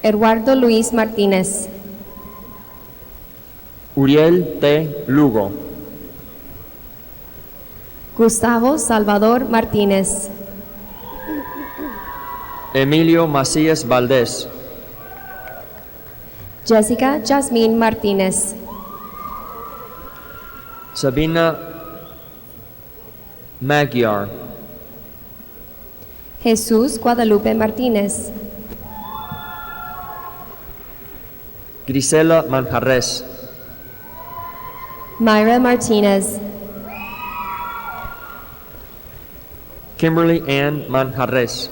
Eduardo Luis Martínez. Uriel T. Lugo. Gustavo Salvador Martínez. Emilio Macías Valdés. Jessica Jasmine Martínez. Sabina Magyar. Jesús Guadalupe Martínez. Grisela Manjarres. Myra Martínez. Kimberly Ann Manjarres.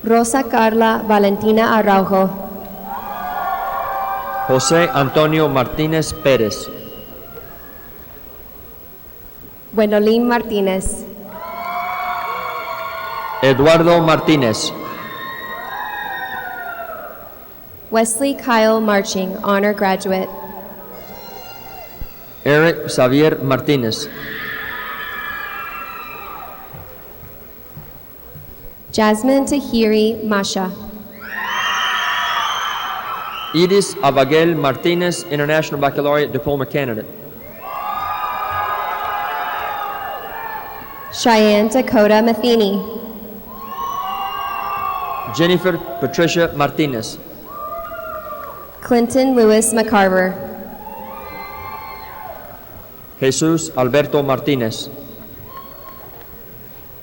Rosa Carla Valentina Araujo. José Antonio Martínez Pérez. Buenolín Martínez. Eduardo Martínez. Wesley Kyle Marching, honor graduate. Eric Xavier Martínez. Jasmine Tahiri Masha. Iris Abagel Martínez, International Baccalaureate Diploma candidate. Cheyenne Dakota Matheny, Jennifer Patricia Martinez, Clinton Lewis McCarver, Jesus Alberto Martinez,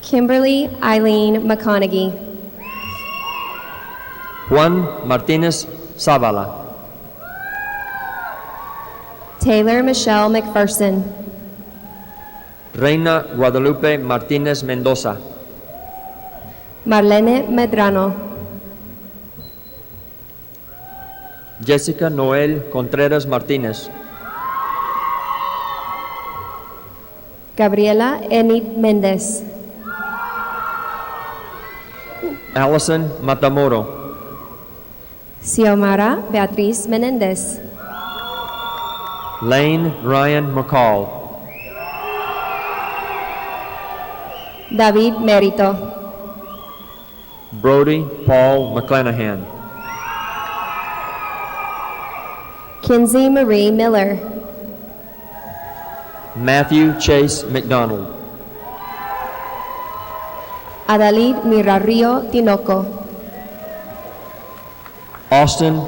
Kimberly Eileen McConaughey, Juan Martinez Zavala, Taylor Michelle McPherson, Reina Guadalupe Martinez Mendoza, Marlene Medrano, Jessica Noel Contreras Martinez, Gabriela Enid Mendez, Allison Matamoro, Xiomara Beatriz Menendez, Lane Ryan McCall, David Merito, Brody Paul McClanahan, Kinsey Marie Miller, Matthew Chase McDonald, Adalid Mirario Tinoco, Austin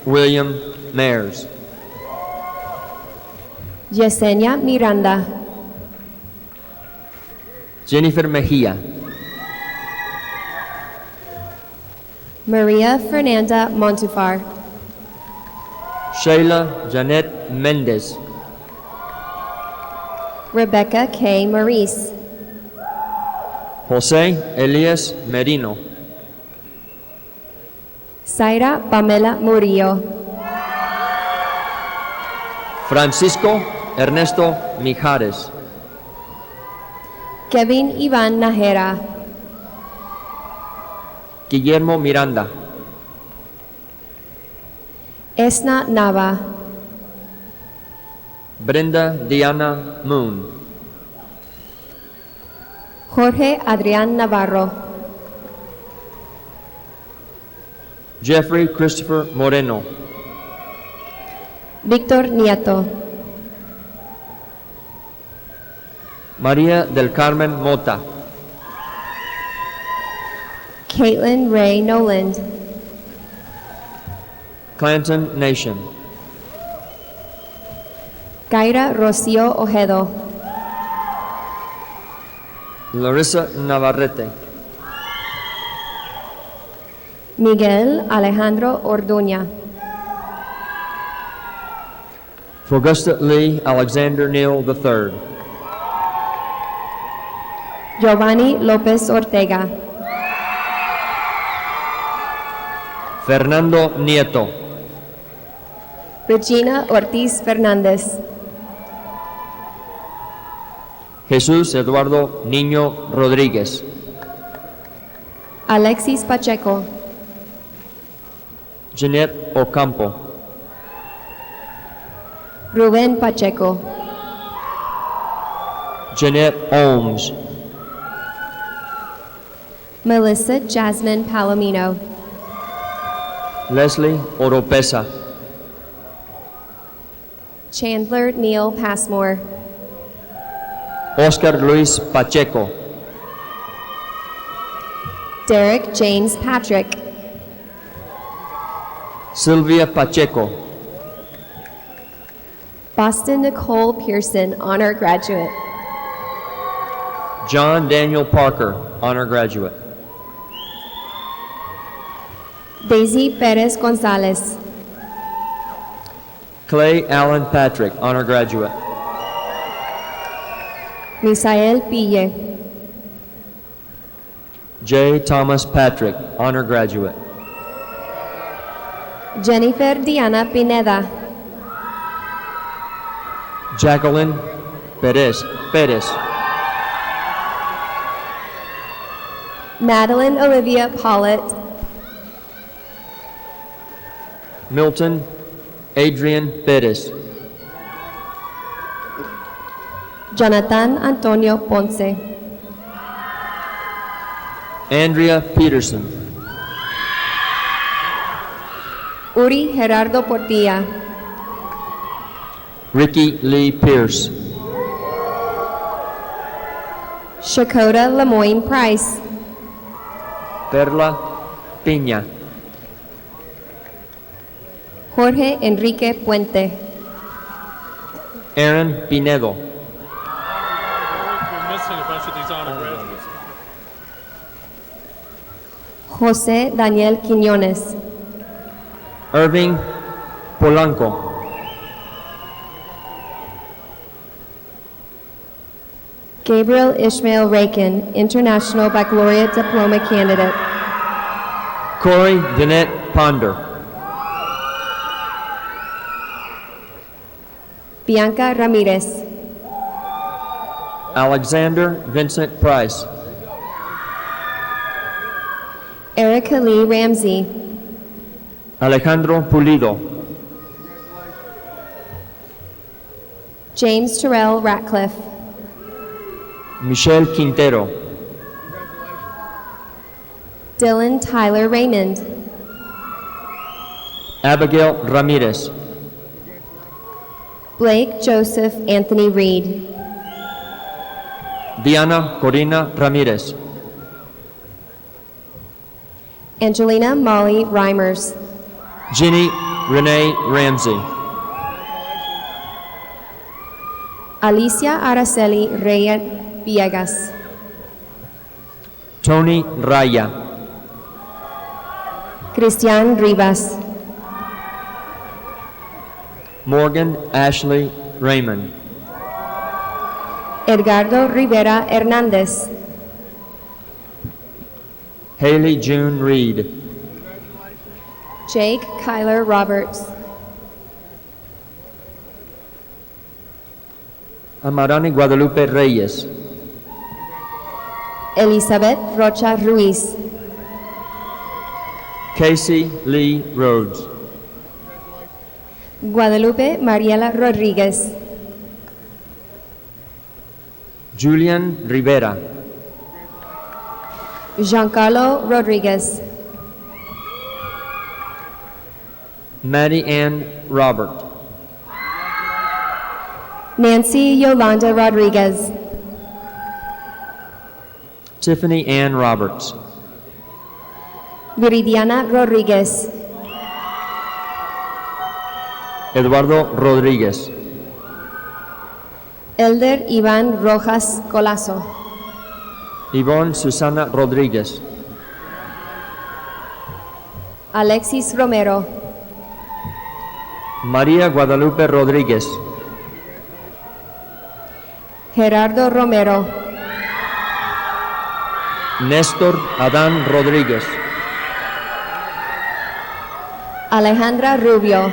William Mayers, Yesenia Miranda, Jennifer Mejia, Maria Fernanda Montufar, Sheila Janet Mendez, Rebecca K. Maurice, Jose Elias Merino, Zaira Pamela Murillo, Francisco Ernesto Mijares, Kevin Ivan Najera, Guillermo Miranda, Esna Nava, Brenda Diana Moon, Jorge Adrián Navarro, Jeffrey Christopher Moreno, Víctor Nieto, María del Carmen Mota, Caitlin Ray Noland, Clanton Nation, Gaira Rocio Ojedo, Larissa Navarrete, Miguel Alejandro Orduña, Augusta Lee Alexander Neal III, Giovanni López Ortega, Fernando Nieto, Regina Ortiz Fernández, Jesús Eduardo Niño Rodríguez, Alexis Pacheco, Jeanette Ocampo, Rubén Pacheco, Jeanette Ohms, Melissa Jasmine Palomino, Leslie Oropesa, Chandler Neil Passmore, Oscar Luis Pacheco, Derek James Patrick, Sylvia Pacheco, Boston Nicole Pearson, honor graduate, John Daniel Parker, honor graduate, Daisy Perez Gonzalez, Clay Allen Patrick, honor graduate, Misael Pille, J. Thomas Patrick, honor graduate, Jennifer Diana Pineda, Jacqueline Perez, Madeline Olivia Pollitt, Milton Adrian Perez, Jonathan Antonio Ponce, Andrea Peterson, Uri Gerardo Portilla, Ricky Lee Pierce, Shakota Lemoyne Price, Perla Piña, Jorge Enrique Puente, Aaron Pinedo, We're missing a bunch of these honor graduates. Jose Daniel Quiñones, Irving Polanco, Gabriel Ishmael Rakin, International Baccalaureate Diploma candidate, Corey Danette Ponder, Bianca Ramirez, Alexander Vincent Price, Erica Lee Ramsey, Alejandro Pulido, James Terrell Ratcliffe, Michelle Quintero, Dylan Tyler Raymond, Abigail Ramirez, Blake Joseph Anthony Reed, Diana Corina Ramirez, Angelina Molly Reimers, Ginny Renee Ramsey, Alicia Araceli Reyes Villegas, Tony Raya, Cristian Rivas, Morgan Ashley Raymond, Edgardo Rivera Hernandez, Haley June Reed, Jake Kyler Roberts, Amarani Guadalupe Reyes, Elizabeth Rocha Ruiz, Casey Lee Rhodes, Guadalupe Mariela Rodriguez, Julian Rivera, Giancarlo Rodriguez, Maddie Ann Robert, Nancy Yolanda Rodriguez, Tiffany Ann Roberts, Viridiana Rodriguez, Eduardo Rodríguez, Elder Iván Rojas Colazo, Yvonne Susana Rodríguez, Alexis Romero, María Guadalupe Rodríguez, Gerardo Romero, Néstor Adán Rodríguez, Alejandra Rubio,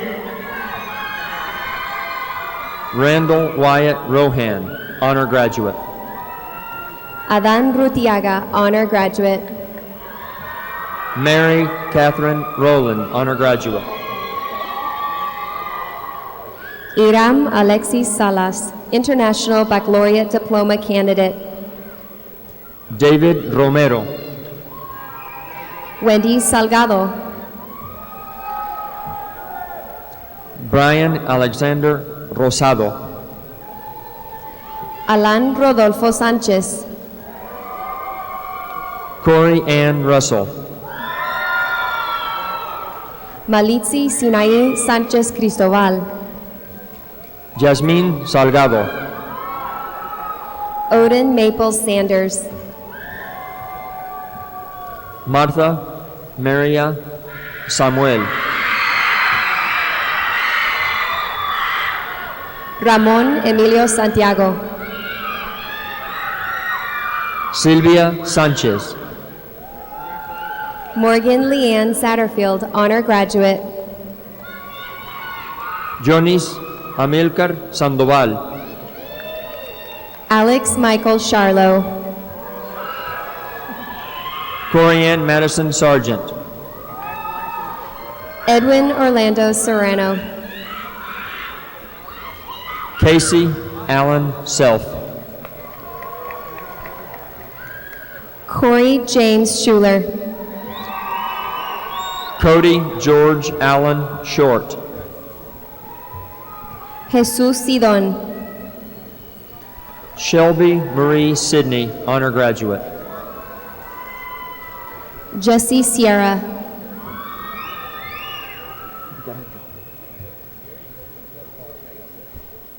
Randall Wyatt Rohan, honor graduate, Adán Rutiaga, honor graduate, Mary Catherine Rowland, honor graduate, Iram Alexis Salas, International Baccalaureate Diploma candidate, David Romero, Wendy Salgado, Brian Alexander Rosado, Alan Rodolfo Sánchez, Corey Ann Russell, Malitzi Sinaí Sánchez Cristobal, Yasmín Salgado, Odin Maples Sanders, Martha Maria Samuel, Ramón Emilio Santiago, Silvia Sánchez, Morgan Leanne Satterfield, honor graduate, Jonis Amilcar Sandoval, Alex Michael Charlo, Corianne Madison Sargent, Edwin Orlando Serrano, Casey Allen Self, Corey James Schuler, Cody George Allen Short, Jesus Sidon, Shelby Marie Sidney, honor graduate. Jessie Sierra.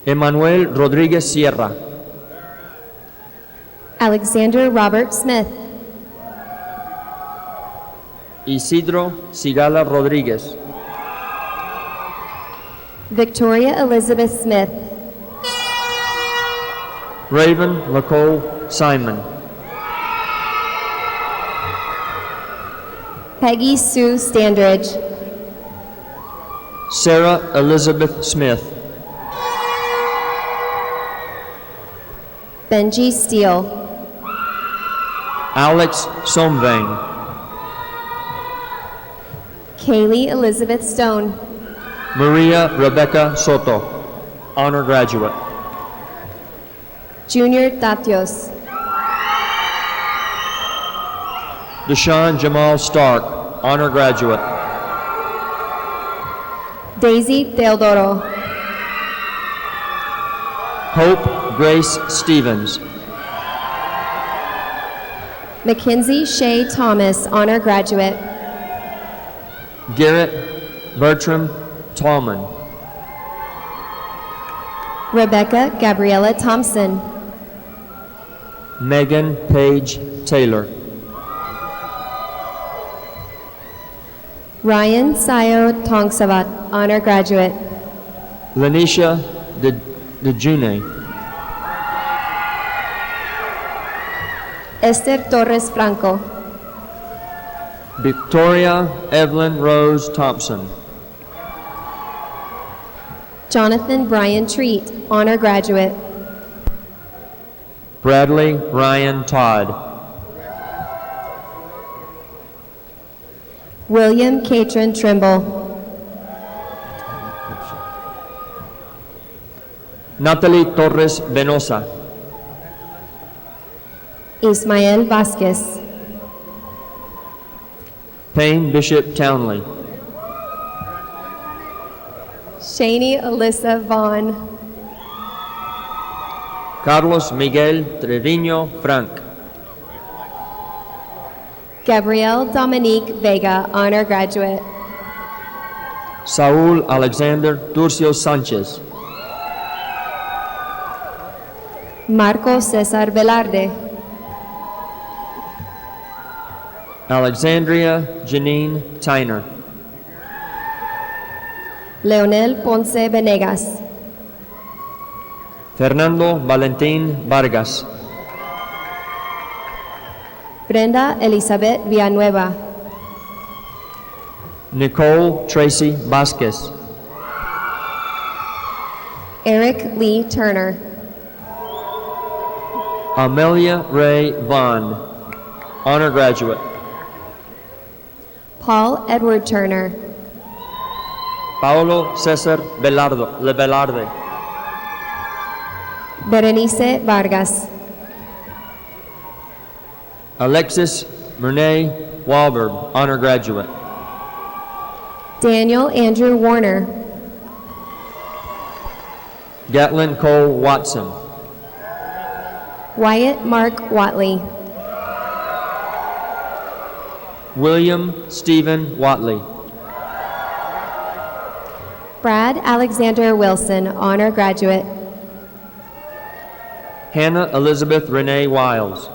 Emmanuel Rodriguez Sierra. Alexander Robert Smith. Isidro Sigala Rodriguez. Victoria Elizabeth Smith. Raven Nicole Simon. Peggy Sue Standridge. Sarah Elizabeth Smith. Benji Steele. Alex Somvang. Kaylee Elizabeth Stone. Maria Rebecca Soto, honor graduate. Junior Tatios. Deshaun Jamal Stark, honor graduate. Daisy Teodoro. Hope Grace Stevens. Mackenzie Shea Thomas, honor graduate. Garrett Bertram Tallman. Rebecca Gabriella Thompson. Megan Page Taylor. Ryan Sayo Tongsavat, honor graduate. Lanisha Dejune. Esther Torres Franco. Victoria Evelyn Rose Thompson. Jonathan Brian Treat, honor graduate. Bradley Ryan Todd. William Catron Trimble. Natalie Torres Venosa. Ismael Vasquez. Payne Bishop Townley. Shani Alyssa Vaughn. Carlos Miguel Trevino Frank. Gabrielle Dominique Vega, honor graduate. Saúl Alexander Turcio Sanchez. Marco Cesar Velarde. Alexandria Janine Tyner. Leonel Ponce Venegas. Fernando Valentín Vargas. Brenda Elizabeth Villanueva. Nicole Tracy Vasquez. Eric Lee Turner. Amelia Ray Vaughn, honor graduate. Paul Edward Turner. Paulo Cesar Velarde. Berenice Vargas. Alexis Murnay Wahlberg, honor graduate. Daniel Andrew Warner. Gatlin Cole Watson. Wyatt Mark Watley. William Stephen Watley. Brad Alexander Wilson, honor graduate. Hannah Elizabeth Renee Wiles.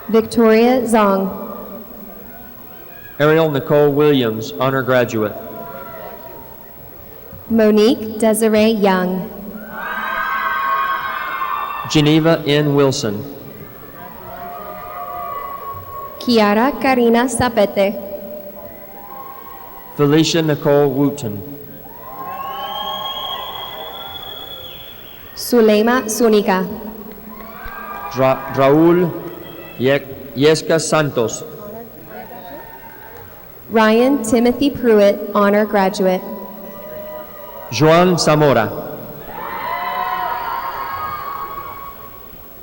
Victoria Zong. Ariel Nicole Williams, honor graduate. Monique Desiree Young. Geneva N. Wilson. Kiara Karina Sapete. Felicia Nicole Wooten. Suleima Sunica. Raúl Yesca Santos. Ryan Timothy Pruitt, honor graduate. Joan Zamora.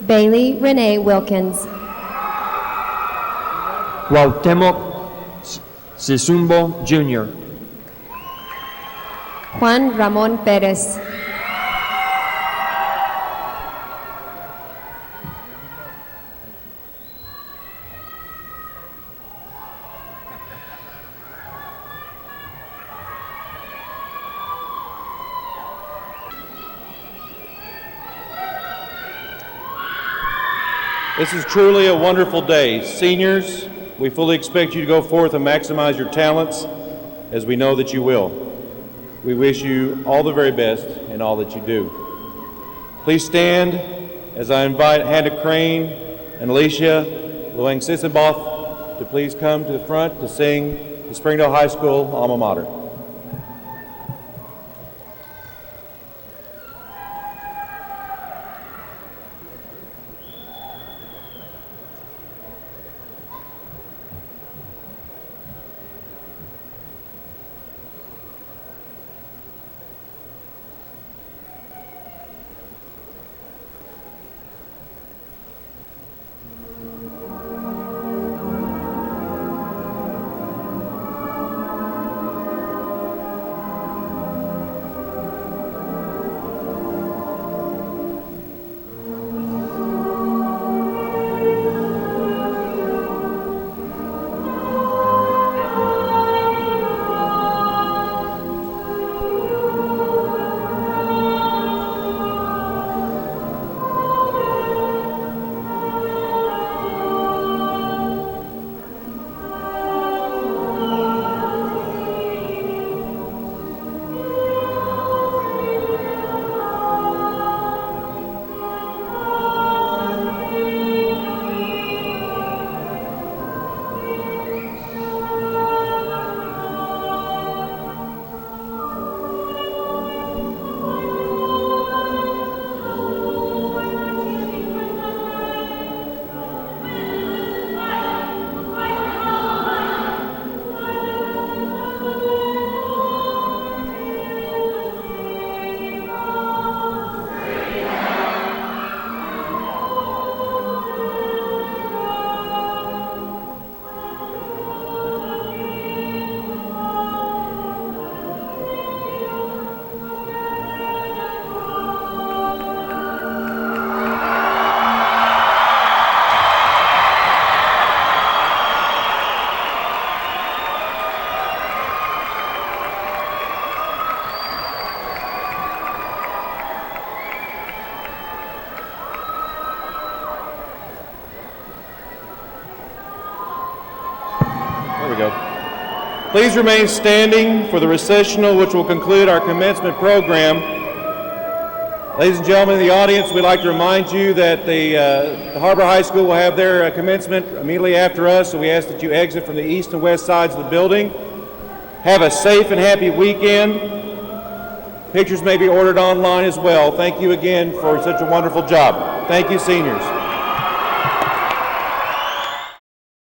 Bailey Renee Wilkins. Cuauhtémoc Sisumbo Jr. Juan Ramon Perez. This is truly a wonderful day. Seniors, we fully expect you to go forth and maximize your talents, as we know that you will. We wish you all the very best in all that you do. Please stand as I invite Hannah Crane and Alicia Luang-Sissenboth to please come to the front to sing the Springdale High School alma mater. Please remain standing for the recessional, which will conclude our commencement program. Ladies and gentlemen in the audience, we'd like to remind you that the Har-ber High School will have their commencement immediately after us, so we ask that you exit from the east and west sides of the building. Have a safe and happy weekend. Pictures may be ordered online as well. Thank you again for such a wonderful job. Thank you, seniors.